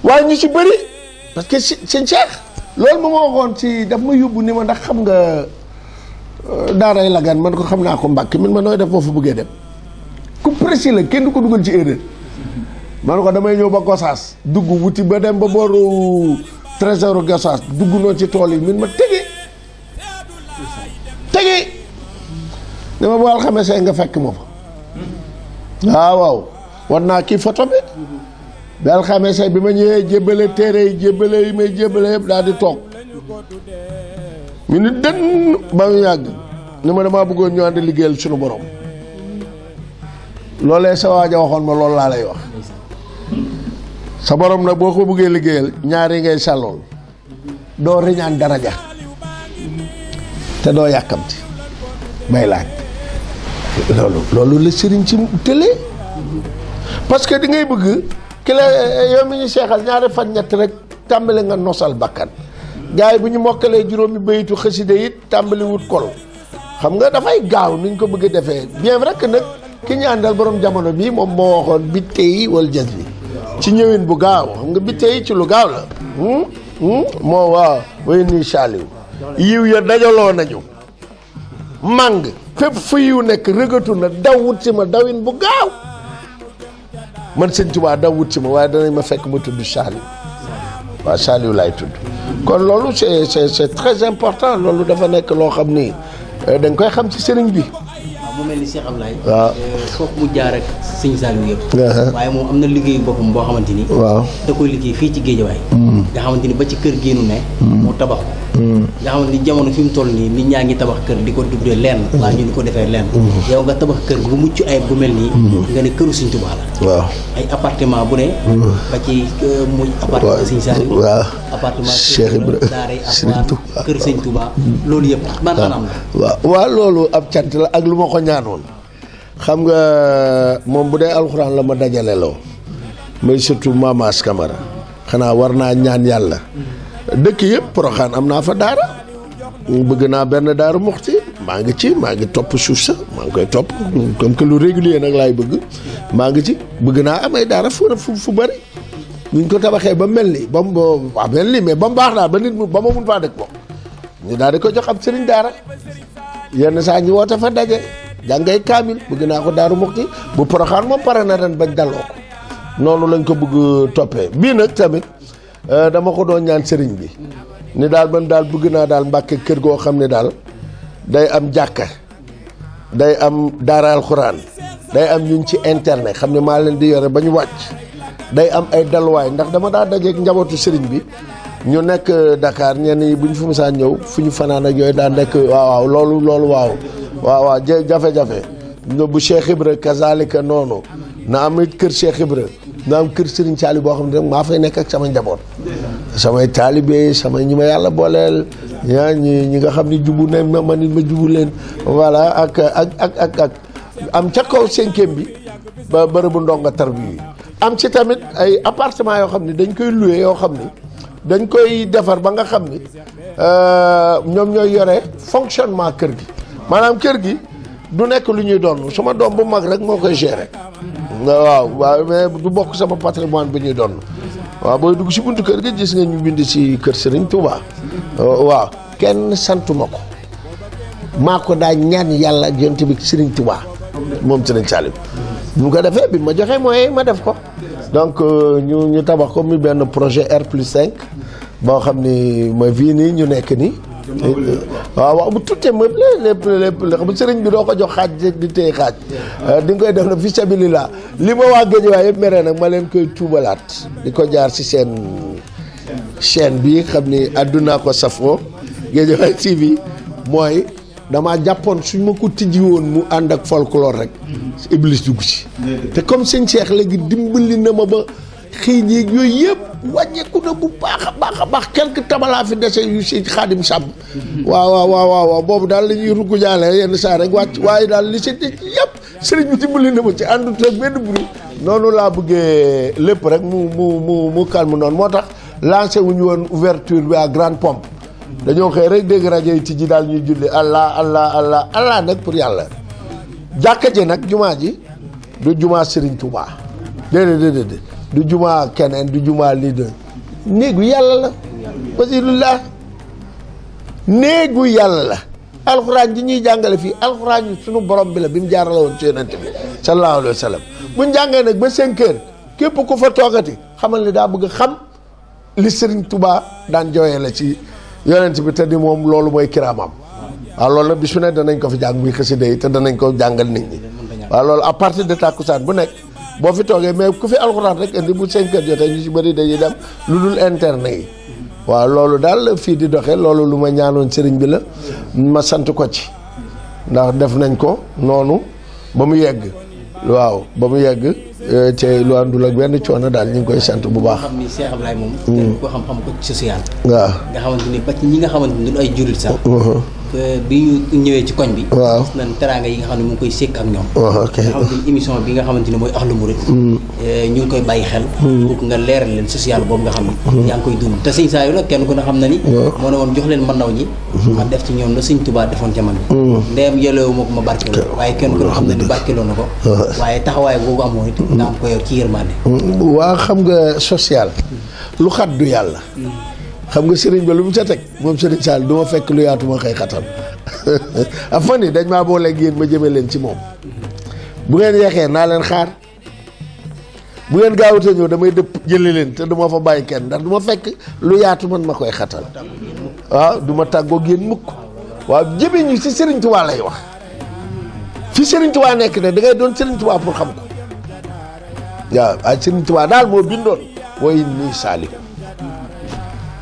waaye ñu ci bëri parce que seen cheikh loolu ma waxoon ci daf ma yóbbu ni ma ndax xam nga daaray Lagan man ko xam naa ko Mbàkke min ma nooy def boo fa bëggee dem ku précis la kenn du ko dugal ci erreur man ko damay ñëw ba Gosaas dugg wuti ba dem ba booru trésor Gosaas dugg noonu ci tool yi min ma tege dama boo alxames nga fekk ma fa waaw war naa kii photo bi bi alxames bi ma ñëwee jébbale téere yi jébbale yi may jébbale yëpp daal di toog mi ni dën ba mu yàgg ni ma damaa bëggoon ñu ànd liggéeyal suñu borom loolee sa waaja waxoon ma loolu laa lay wax sa borom nag boo ko bëggee liggéeyal ñaari ngay sàllool doo riñaan daraja te doo yàkkamti bay laaj loolu la sëriñ ci télé parce que di ngay bëgg ki la yow mi ñu seexal ñaari fan ñett rek tàmbali nga nosal bakkan gars yi bu ñu mokkalee juróomi bayitu xasida it tàmbali wut kol xam nga dafay gaaw ni ñu ko bëgg a defee bien vrai que nag ki ñu àndal borom jamono bii moom moo waxoon bitte yi wala jës bi ci ñëwin bu gaaw xam nga bitte yi ci lu gaaw la moo waaw way nii Saliou yiw ya dajaloo nañu màng fépp fu yiw nekk rëgatu na daw wut si ma dawin bu gaaw man sëñ Tuubaa daw wut si ma waaye danañ ma fekk ma tudd Saliou waaw Saliou laay tudd kon loolu c'est très important loolu dafa nekk loo xam ni da nga koy xam ci sëriñ bi. waaw mu mel ni Cheikh Ablaye. waaw foofu mu jaar ak sëñ Saliou yëpp. waaye moom am na liggéeyu boppam boo xamante ni. waaw da koy liggéey fii ci Géejawaay. nga xamante ni ba ci kër génnu ne. moo tabax ko. nga xamante ni jamono fi mu toll nii nit ñaa ngi tabax kër di ko duddee lenn. waa ñu di ko defee lenn. yow nga tabax kër gu mucc ayib bu mel nii. nga ne këru sëñ Tuubaa la. waaw ay appartement bu ne. ba ci muy appartement sëñ Saliou. waaw appartement Cheikh Ibrahima daaray Alxuraan kër sëñ Tuubaa loolu yëpp ban anam la. waaw loolu ab cant la ak lu ma ko ñaanoon xam nga moom bu dee alxuraan la ma dajale loo may surtout Mamas Camara xanaa war naa ñaan yàlla dëkk yëpp Poroxaan am naa fa daara bëgg naa benn daaru Muxti maa ngi topp suuf sa maa ngi koy topp comme que lu régulier nag laay bëgg maa ngi ci bëgg naa amay daara fu bëri ñu ko tabaxee ba mel ni ba mu waaw mel ni mais ba mu baax daal ba nit ba ma mun faa dëkk moom ñu daal di ko jox ab sëriñ daara yenn saa ñu woote fa daje jàngay kaamil bëgg naa ko daaru Muxti bu Poroxaan moom pare na ren bañ daloo ko noonu lañ ko bëgg toppee bii nag tamit dama ko doon ñaan sëriñ bi ni daal man daal bëgg naa daal Mbàkke kër goo xam ne daal day am jàkka day am daara alxuraan day am ñun ci internet xam ne maa leen di yore ba ñu wàcc day am ay dalwaay ndax dama daa dajeek njabootu sëriñ bi ñu nekk Dakar ñenn ñi bu ñu fi musaan ñëw fu ñu fanaan ak yooyu daa nekk waaw loolu waaw jafe-jafe bu Cheikh Ibra kazalika noonu na am it kër Cheikh Ibra na am kër Serigne Saliou boo xam ne maa fay nekk ak sama njaboot samay taalibe samay ñi ma yàlla booleel ñi nga xam ni jubu ne ma nit ma jubu leen voilà ak am ca kaw 5e bi ba bërëbu ndonga tarbi yi am ci tamit ay appartement yoo xam ne dañ koy loué yoo xam ni dañ koy defar ba nga xam ni ñoom ñooy yore fonctionnement kër gi maanaam kër gi du nekk lu ñuy doon sama doom bu mag rek moo koy gérer waaw mais du bokk sama patrimoine bu ñuy doon waaw booy dugg si buntu kër gi gis nga ñu bind si kër Serigne Touba waaw kenn santuma ko maa ko daa ñaan yàlla ak yonent bi Serigne Touba moom Serigne Saliou bu mu ko defee bi ma joxee moyen ma def ko donc ñu tabax ko mi benn projet R+5 boo xam ni mooy fii nii ñu nekk nii waaw bu tuutee meublé lépp xam sëriñ bi doo ko jox xaaj di téye xaaj di nga koy def na fi sabilillah li ma waa Guédiawaye yëpp mere nag ma leen koy tuubalaat di ko jaar ci seen chaîne bi xam ni àdduna ko safoo Guédiawaye TV mooy damaa jàppoon suñ ma ko tijji woon mu ànd ak folklore rek iblis dugg ci te comme sëñ Cheikh léegi dimbali na ma ba xëy ñeeg yooyu yëpp wàññeeku na bu baax a baax quelque tabalaa fi dese yu si Xaadim Sàmb waaw boobu daal la ñuy rugg jaale yenn saa rek wàcc waaye daal li si yëpp sëriñ bi dimbali na ma ci àndut ak benn bruit noonu laa bëggee lépp rek mu calme noonu moo tax lancé wuñu woon ouverture bi à grande pompe dañoo xëy rek dégg rajo yi tijji daal ñuy julli allah nag pour yàlla jàkka ji nag jumaa ji du jumaa Serigne Touba déedéet du jumaa keneen du jumaa lii de néegu yàlla la wasilullah néegu yàlla la alxuraan ji ñuy jàngale fii alxuraan yi suñu borom bi la bi mu jaarale woon ci yonent bi sallallahu alayhi wa sallam buñ jàngee nag ba 5 heures képp ku fa toogati xamal ni daa bëgg xam li Serigne Touba daan jooyee la ci yonent bi te di moom loolu mooy kiraamam waaw loolu nag bis bu ne danañ ko fi jàng muy xasida yi te danañ ko jàngal nit ñi waaw loolu à partir de takkusaan bu nekk boo fi toogee mais ku fi alxuraan rek indi bu 5 heures jotee ñu ci bëri dañuy dem lu dul internet yi waaw loolu daal fii di doxee loolu lu ma ñaanoon sëriñ bi la ma sant ko ci ndax def nañ ko noonu ba mu yegg waaw ba mu yegg te lu àndul ak benn coono daal ñu ngi koy sant bu baax. xam ni Cheikh Ablaye moom. ko xam ko ci social. waaw nga xamante ni ba ci ñi nga xamante ni ay jurit sax. bi ñu ñëwee ci koñ bi. waaw gis nañ teraanga yi nga xam ne mu ngi koy sékk ak ñoom. ok nga xamante ni émission bi nga xamante ni mooy Ahlou Mouride. ñu ngi koy bàyyi xel. pour nga leeral leen social boobu nga xam ne. yaa ngi koy dund te sëñ Saliou nag kenn ku ne xam na ni. moo ne woon jox leen ma ndaw ñi. ma def ci ñoom la sëñ Touba defoon ca man. ndeyam yëlewu ma ko ma barkeloo waaye kenn ku ne xam na ni barkeloo na ko. waaye taxawaay boobu amoon it nga am ko yow ci yërmande. waa xam nga social. lu xat du yàlla. xam nga sëriñ ba lu mu sa teg moom sëriñ Sall du ma fekk lu yaatu ma xëy xatal a fan yi dañ maa booleeg yéen ma jëme leen ci moom bu ngeen yeexee naa leen xaar bu ngeen gaawute ñëw damay dëpp jëli leen te du ma fa bàyyi kenn ndax du ma fekk lu yaatu man ma koy xatal waaw du ma tàggoog yéen mukk waaw jëme ñu si sëriñ Tuubaa lay wax fi sëriñ Tuubaa nekk ne da ngay doon sëriñ Tuubaa pour xam ko waaw ay sëriñ Tuubaa daal moo bindoon wooy nii Saaliw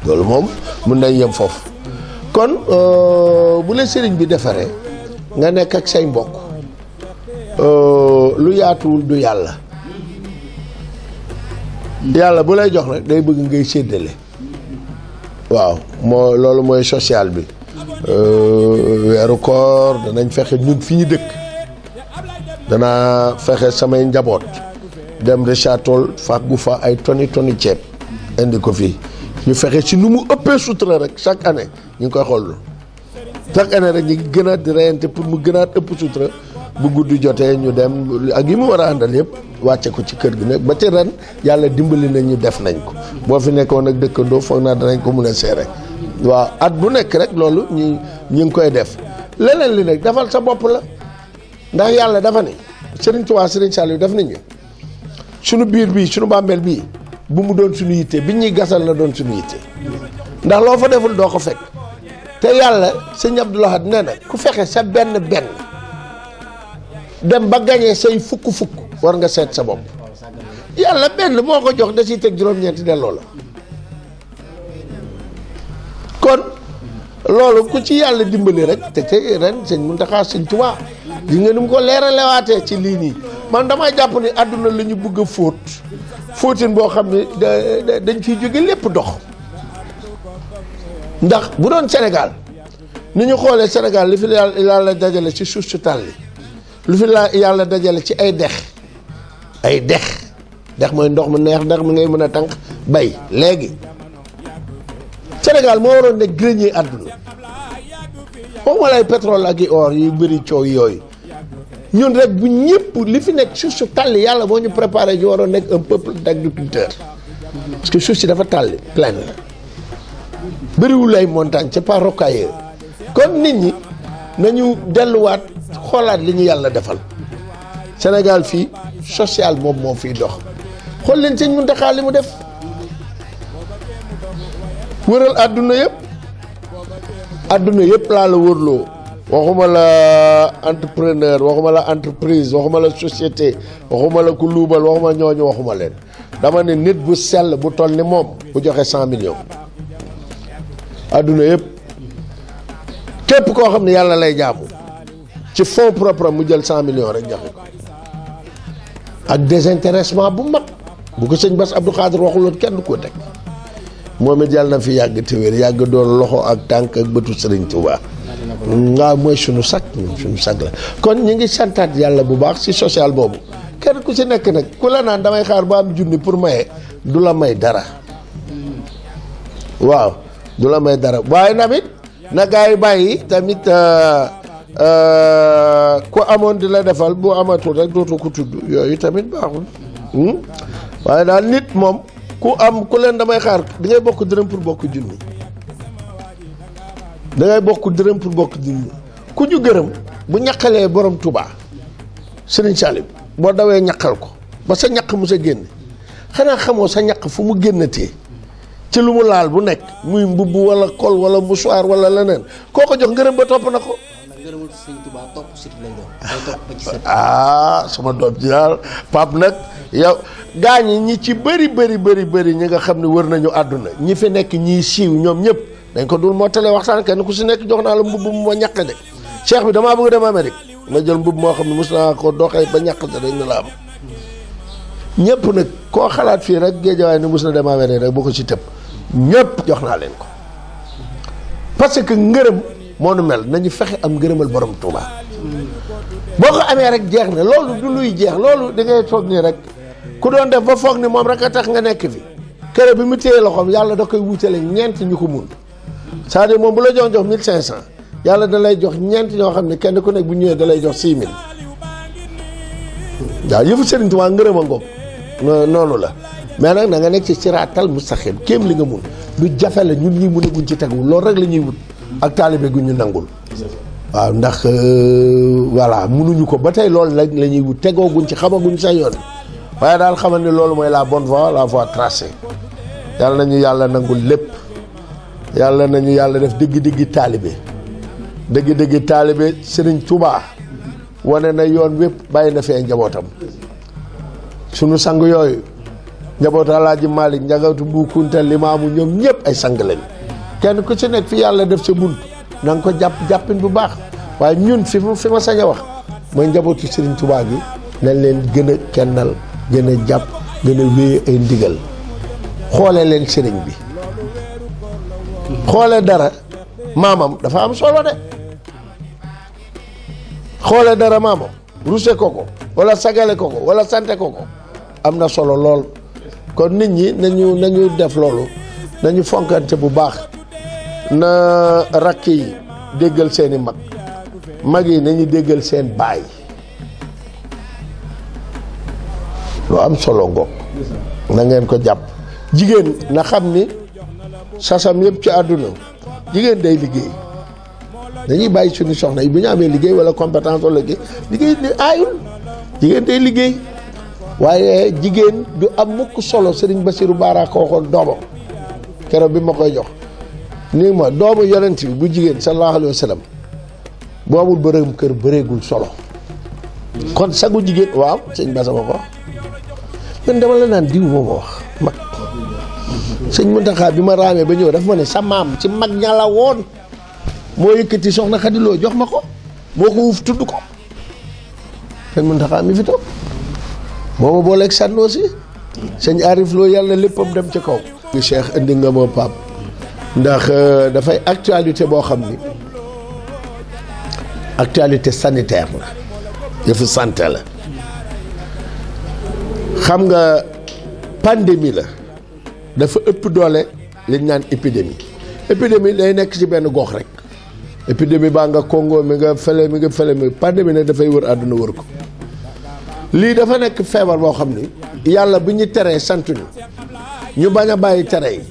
loolu moom mun nañ yem foofu kon bu la sëriñ bi defaree nga nekk ak say mbokk lu yaatuwul du yàlla bu lay jox rek day bëgg ngay séddale waaw moo loolu mooy social bi weeru koor danañ fexe ñun fi ñu dëkk danaa fexe samay njaboot dem Richard Toll fàggu fa ay toni ceeb indi ko fii ñu fexe ci nu mu ëppee sutura rek chaque année ñu ngi koy xool chaque année rek ñu ngi gënaat di reyante pour mu gënaat ëpp sutura bu guddi jotee ñu dem ak yi mu war a àndal yëpp wàcce ko ci kër gi nag ba ci ren yàlla dimbali nañ ñu def nañ ko boo fi nekkoon ak dëkkandoo foog naa danañ ko mun a seere waaw at bu nekk rek loolu ñu ngi koy def leneen li nag defal sa bopp la ndax yàlla dafa ne Serigne Touba Serigne Saliou def nañu sunu biir bii sunu bàmbeel bii bu mu doon suñu yitte bi ñuy gasal la doon suñu yitte ndax loo fa deful doo ko fekk te yàlla sëñ Abdou Lahad nee na ku fexe sa benn dem ba gañee say fukk war nga seet sa bopp yàlla benn moo ko jox da ciy teg juróom-ñeenti delloo la kon loolu ku ci yàlla dimbali rek te ren sëñ Mountakha sëñ Touba di nga ni mu ko leeralewaatee ci lii nii man damay jàpp ni àdduna la ñu bëgg a fóotin boo xam ne dañ fiy jóge lépp dox ndax bu doon Sénégal ni ñu xoolee Sénégal li fi yàlla dajale ci suuf su tàlli lu fi yàlla dajale ci ay dex mooy ndox mu neex ndox mi ngay mën a tànk bay léegi Sénégal moo waroon ne grenier àdduna moom walaay pétrole ak i or yi bëri coow yooyu ñun rek bu ñëpp li fi nekk suuf su tàlli yàlla moo ñu préparé ñu waroon nekk un peuple d'agriculteurs parce que suuf si dafa tàlli plaine la bëriwul ay montagne c'est pas rocailleux kon nit ñi nañu delluwaat xoolaat li ñu yàlla defal Sénégal fii social moom moo fiy dox xool leen sëñ Mountakha li mu def wëral àdduna yëpp laa la wërloo waxuma la entrepreneur waxuma la entreprise waxuma la société waxuma la ku luubal waxuma ñooñu waxuma leen dama ne nit bu sell bu toll ni moom bu joxe 100 millions àdduna yëpp képp koo xam ne yàlla lay jaamu ci fonds propre mu jël 100 millions rek joxe ko ak désintéressement bu mag bu ko sëñ Bass Abdou Khadre waxuloon kenn koo teg moom it yàlla na fi yàgg te wér yàgg doon loxo ak tànk ak bëtu Sëriñ Tuubaa nga mooy suñu sag la kon ñu ngi santaat yàlla bu baax ci social boobu kenn ku ci nekk nag ku la naan damay xaar ba am junni pour maye du la may dara waaw du la may dara waaye tamit na gaa yi bàyyi tamit ku amoon di la defal bu amatul rek dootu ko tudd yooyu tamit baaxul waaye daal nit moom ku leen damay xaar di ngay bokk dërëm pour bokk junni dangay bokk dërëm pour bokk junni ku ñu gërëm bu ñaqalee borom Touba Serigne Salim boo dawee ñaqal ko ba sa ñaq mu sa génn xanaa xamoo sa ñaq fu mu génnatee ci lu mu laal bu nekk muy mbubb wala kol wala mouchoir wala leneen koo ko jox ngërëm ba topp na ko. sama doom ji daal Pape nag yow gaañ ñi ci bëri ñi nga xam ne wër nañu àdduna ñi fi nekk ñiy siiw ñoom ñëpp dañ ko dul mottale waxtaan kenn ku si nekk jox naa la mbubb mu ma ñàkk de cheikh bi damaa bëgg dem Amérique ma jël mbubb moo xam ne mos naa ko doxee ba ñàkk de dañ na la am ñëpp nag koo xalaat fii rek géejawaay ni mos na dem Amérique rek boo ko ci tëb ñëpp jox naa leen ko parce que ngërëm moo nu mel nañu fexe am ngërëmal borom Touba boo ko amee rek jeex na loolu du luy jeex loolu da ngay foog nii rek ku doon def ba foog ni moom rek a tax nga nekk fi kër bi mu téye loxoom yàlla da koy wutale ñeent ñu ko mun c'est-à-dire moom bu la jox 1500 yàlla da lay jox ñeent ñoo xam ne kenn ku nekk bu ñëwee da lay jox 6000 waaw yëfu Serigne Touba ngërëm a ngoog noonu la mais nag da nga nekk ci siraatal mustaqim kéem li nga mun lu jafe la ñun ñi mun a guñ ci tegu loolu rek la ñuy wut ak taalibe gu ñu nangul waaw ndax voilà munuñu ko ba tey loolu la ñuy wut tegooguñ ci xamaguñ sa yoon waaye daal xamal ne loolu mooy la bonne voie la voie tracée yàlla nañu yàlla nangul lépp yàlla nañu yàlla def dëgg-dëgg taalibe Serigne Touba wane na yoon wépp bàyyi na fee njabootam sunu sang yooyu njabootu Alaaji Malick njabootu Bu Kunta Limaamu ñoom ñëpp ay sang lañ kenn ku ci nekk fi yàlla def sa bunt na nga ko jàppin bu baax waaye ñun fi ma sañ a wax mooy njabootu Serigne Touba gi nañ leen gën a kennal gën a jàpp gën a wéye ay ndigal xoole leen sëriñ bi xoole dara maamam dafa am solo de xoole dara maamam ruse ko wala sagale ko wala sante ko am na solo lool kon nit ñi nañu def loolu nañu fonkante bu baax na rakk yi déggal seeni mag yi nañu déggal seen baay lu am solo ngoog na ngeen ko jàpp jigéen na xam ni sasam yëpp ci àdduna jigéen day liggéey dañuy bàyyi suñu soxna yi bu ñu amee liggéey wala compétence wala liggéey ni aayul jigéen day liggéey waaye jigéen du am mukk solo Serigne Bassirou Bara ko waxoon doomam keroog bi ma koy jox nii ma doomu yonent bi bu jigéen sallallahu alayhi wa sallam boo amul bërëm kër bëreegul solo kon sagu jigéen waaw sëñ Bassa ma ko wax man dama la naan diw moo ma wax mag sëñ Mountakha bi ma raamee ba ñëw dafa ma ne sa maam ci mag ña la woon moo yëkkati soxna Xadi Lo jox ma ko moo ko wuuf tudd ko sëñ Mountakha mi fi toog moo ma booleeg sànnoo si sëñ Arif Lo yàlla léppam dem ca kaw Cheikh indi nga ma Pape ndax dafay actualité boo xam ni actualité sanitaire la yëfu santé la xam nga pandémie la dafa ëpp doole li ñu naan épidémie day nekk ci benn gox rek épidémie baa nga Congo mi nga fële mi pandémie nag dafay wër àdduna wër ko lii dafa nekk feebar boo xam ni yàlla bi ñu teree sant ñu bañ a bàyyi tere yi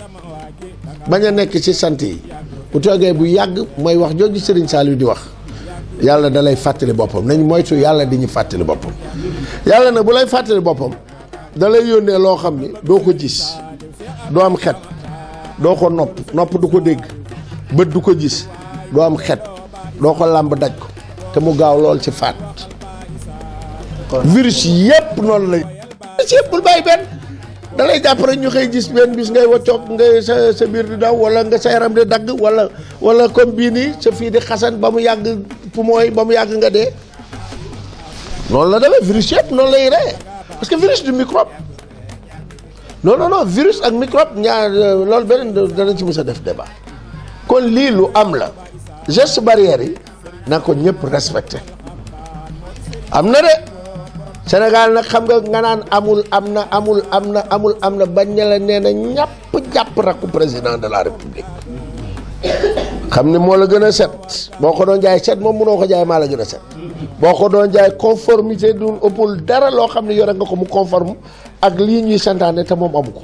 bañ a nekk ci sant yi bu toogee bu yàgg mooy wax jooju Serigne Saliou di wax yàlla da lay fàttali boppam nañ moytu yàlla di ñu fàttali boppam. yàlla nag bu lay fàttali boppam da lay yónnee loo xam ni doo ko gis doo am xet doo ko nopp du ko dégg bët du ko gis doo am xet doo ko làmb daj ko te mu gaaw lool ci faat. virus yépp noonu lay. virus yépp bul bàyyi benn da lay jàpp rek ñu xëy gis benn bis ngay waccoog ngay sa biir di daw wala nga sa yaram di dagg wala comme bii nii sa fii di xasan ba mu yàgg poumon ba mu yàgg nga dee. noonu la demee virus yëpp noonu lay rey parce que virus du microbe non virus ak microbe ñaar loolu beneen danañ ci mës a def débat kon lii lu am la geste barrière yi na ko ñëpp respecté am na de Sénégal nag xam nga naan amul am na bañ ne la nee na ñàpp jàpp rakku président de la république xam ni moo la gën a set boo ko doon jaay set moom mënoo ko jaay maa la gën a set boo ko doon jaay conformité du ëppul dara loo xam ne yore nga ko mu conforme ak lii ñuy santaane te moom amu ko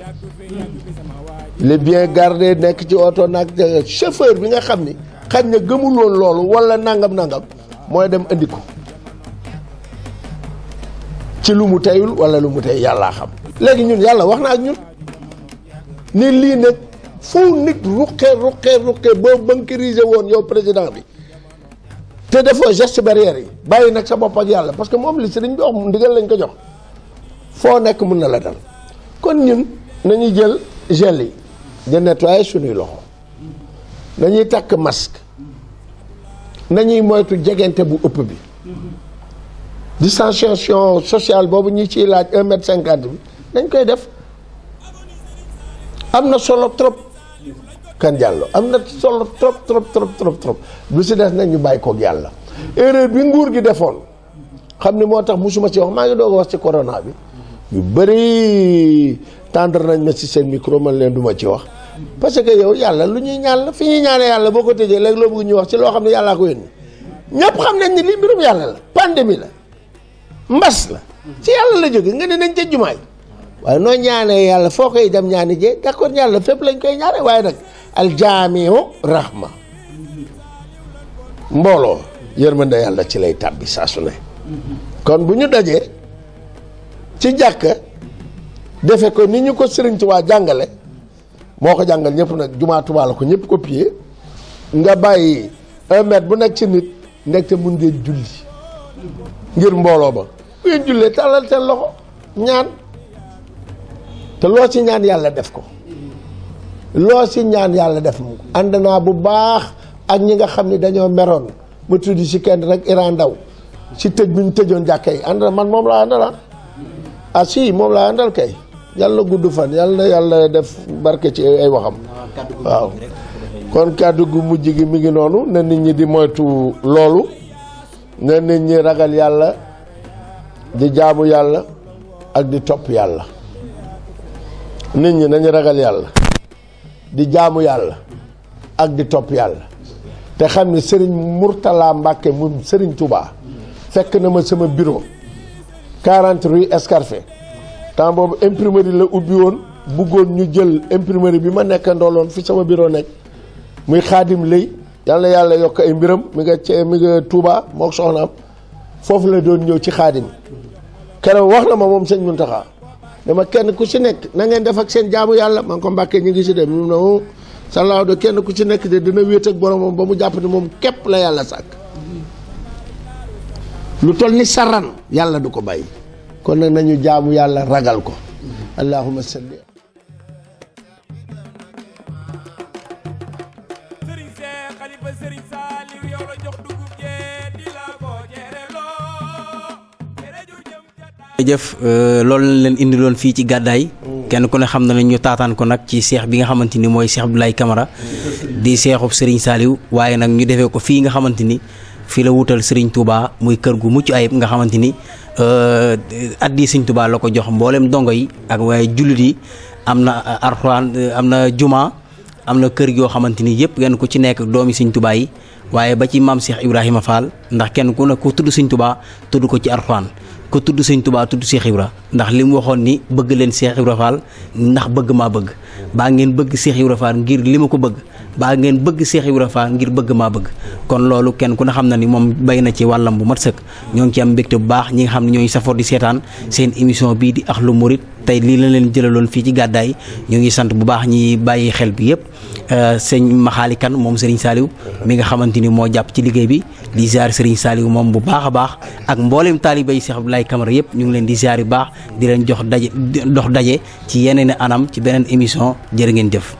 il est bien gardé nekk ci oto nag chauffeur bi nga xam ni xañ na gëmul woon loolu wala nangam mooy dem andi ko ci lu mu teyul wala lu mu tey yàllaa xam. léegi ñun yàlla wax na ak ñun ni lii nag fu nit ruqee boo banqueriser woon yow président bi te defoo geste barrière yi bàyyi nag sa bopp ak yàlla parce que moom li sëriñ bi wax ndigal lañ ko jox foo nekk mun na la dal kon ñun nañuy jël gel yi di nettoyer suñuy loxo nañuy takk masque nañuy moytu jegante bu ëpp bi distanciation sociale boobu ñu ciy laaj 1m50 bi dañ koy def am na solo trop kan jàllo am na solo trop lu si des nag ñu bàyyi koog yàlla erreur bi nguur gi defoon xam ni moo tax musuma ci wax maa ngi doog a wax ci corona bi yu bëri tendre nañ ma ci seen micro man leen duma ci wax parce que yow yàlla lu ñuy ñaan la fi ñuy ñaane yàlla boo ko tëjee léegi loo bëgg ñu wax ci loo xam ne yàllaa ko yónni ñëpp xam nañ ni li mbirum yàlla la pandémie la mbas la ci yàlla la jóge nga ne nañ ca jumaay waaye noo ñaanee yàlla foo koy dem ñaani jee d'accord yàlla fépp lañ koy ñaane waaye nag aljaamiu rahma mbooloo yërmande yàlla ci lay tàbbi saa su ne kon bu ñu dajee ci jàkka defe ko ni ñu ko Sëriñ Tuubaa jàngale moo ko jàngal ñëpp nag jumaa Tuubaa la ko ñëpp copier nga bàyyi 1 mètre bu nekk ci nit ndekte mun ngeen julli ngir mbooloo ba bu ngeen jullee tàllal seen loxo ñaan te loo ci ñaan yàlla def ko loo ci ñaan yàlla def mu ànd naa bu baax ak ñi nga xam ne dañoo meroon ma tudd ci kenn rek Iran Ndaw ci tëj bi ñu tëjoon jàkka yi ànd man moom laa àndal ah si moom laa àndal kay yàlla gudd fan yàlla na yàlla def barke ci ay waxam waaw kon kàddu gu mujj gi mi ngi noonu na nit ñi di moytu loolu na nit ñi ragal yàlla di jaamu yàlla ak di topp yàlla nit ñi nañu ragal yàlla di jaamu yàlla ak di topp yàlla te xam ne Serigne Mourtala Mbacke mu Serigne Touba fekk na ma sama bureau 40 rue Escarfé temps boobu imprimerie la ubbi woon bëggoon ñu jël imprimerie bi ma nekkandooloon fi sama bureau nekk muy Xaadim Lay yàlla yàlla yokk ay mbiram mi nga Touba moo soxnaam foofu la doon ñëw ci Xaadim keroog wax na ma moom sëñ Muntaxa dama kenn ku ci nekk na ngeen def ak seen jaamu yàlla man ko Mbàkke ñu ngi si dem ñu ne salaaw de kenn ku ci nekk de dina wéet ak boromam ba mu jàpp ni moom képp la yàlla sàkk lu toll ni saran yàlla du ko bàyyi kon nag nañu jaamu yàlla ragal ko allahumma salli jëf loolu lañ leen indiloon fii ci gàddaay kenn ku ne xam na ne ñu taataan ko nag ci seex bi nga xamante ni mooy Cheikh Abdoulaye Camara di seexub Serigne Saliou waaye nag ñu defee ko fii nga xamante ni fii la wutal Serigne Touba muy kër gu mucc ayib nga xamante ni addi Serigne Touba la ko jox mboolem dongo yi ak waaye jullit yi am na Alxuraan am na juma am na kër yoo xamante ni yëpp kenn ku ci nekk doomi Serigne Touba yi waaye ba ci maam Cheikh Ibrahima Fall ndax kenn ku ne ko tudd Sëñ Tuubaa tudd ko ci Alxuraan ko tudd Sëñ Tuubaa tudd Cheikh Ibra ndax li mu waxoon ni bëgg leen Cheikh Ibra Fall ndax bëgg maa bëgg baa ngeen bëgg Cheikh Ibra Fall ngir li ma ko bëgg baa ngeen bëgg Cheikh Ibra Fall ngir bëgg maa bëgg kon loolu kenn ku ne xam na ni moom bay na ci wàllam bu mat sëkk ñoo ngi ci am mbégte bu baax ñi nga xam ne ñooy safoo di seetaan seen émission bii di Ahlou Mouride tey lii la leen jëlaloon fii ci gàddaay ñu ngi sant bu baax ñi bàyyi xel bi yëpp sëñ Maxaali Kan moom Serigne Saliou mi nga xamante ni moo jàpp ci liggéey bi di ziar Serigne Saliou moom bu baax a baax ak mboolem taaliba yi Cheikh Abdoulaye Camara yëpp ñu ngi leen di ziar yu baax di leen dox daje ci yeneen anam ci beneen émission jërë ngeen jëf.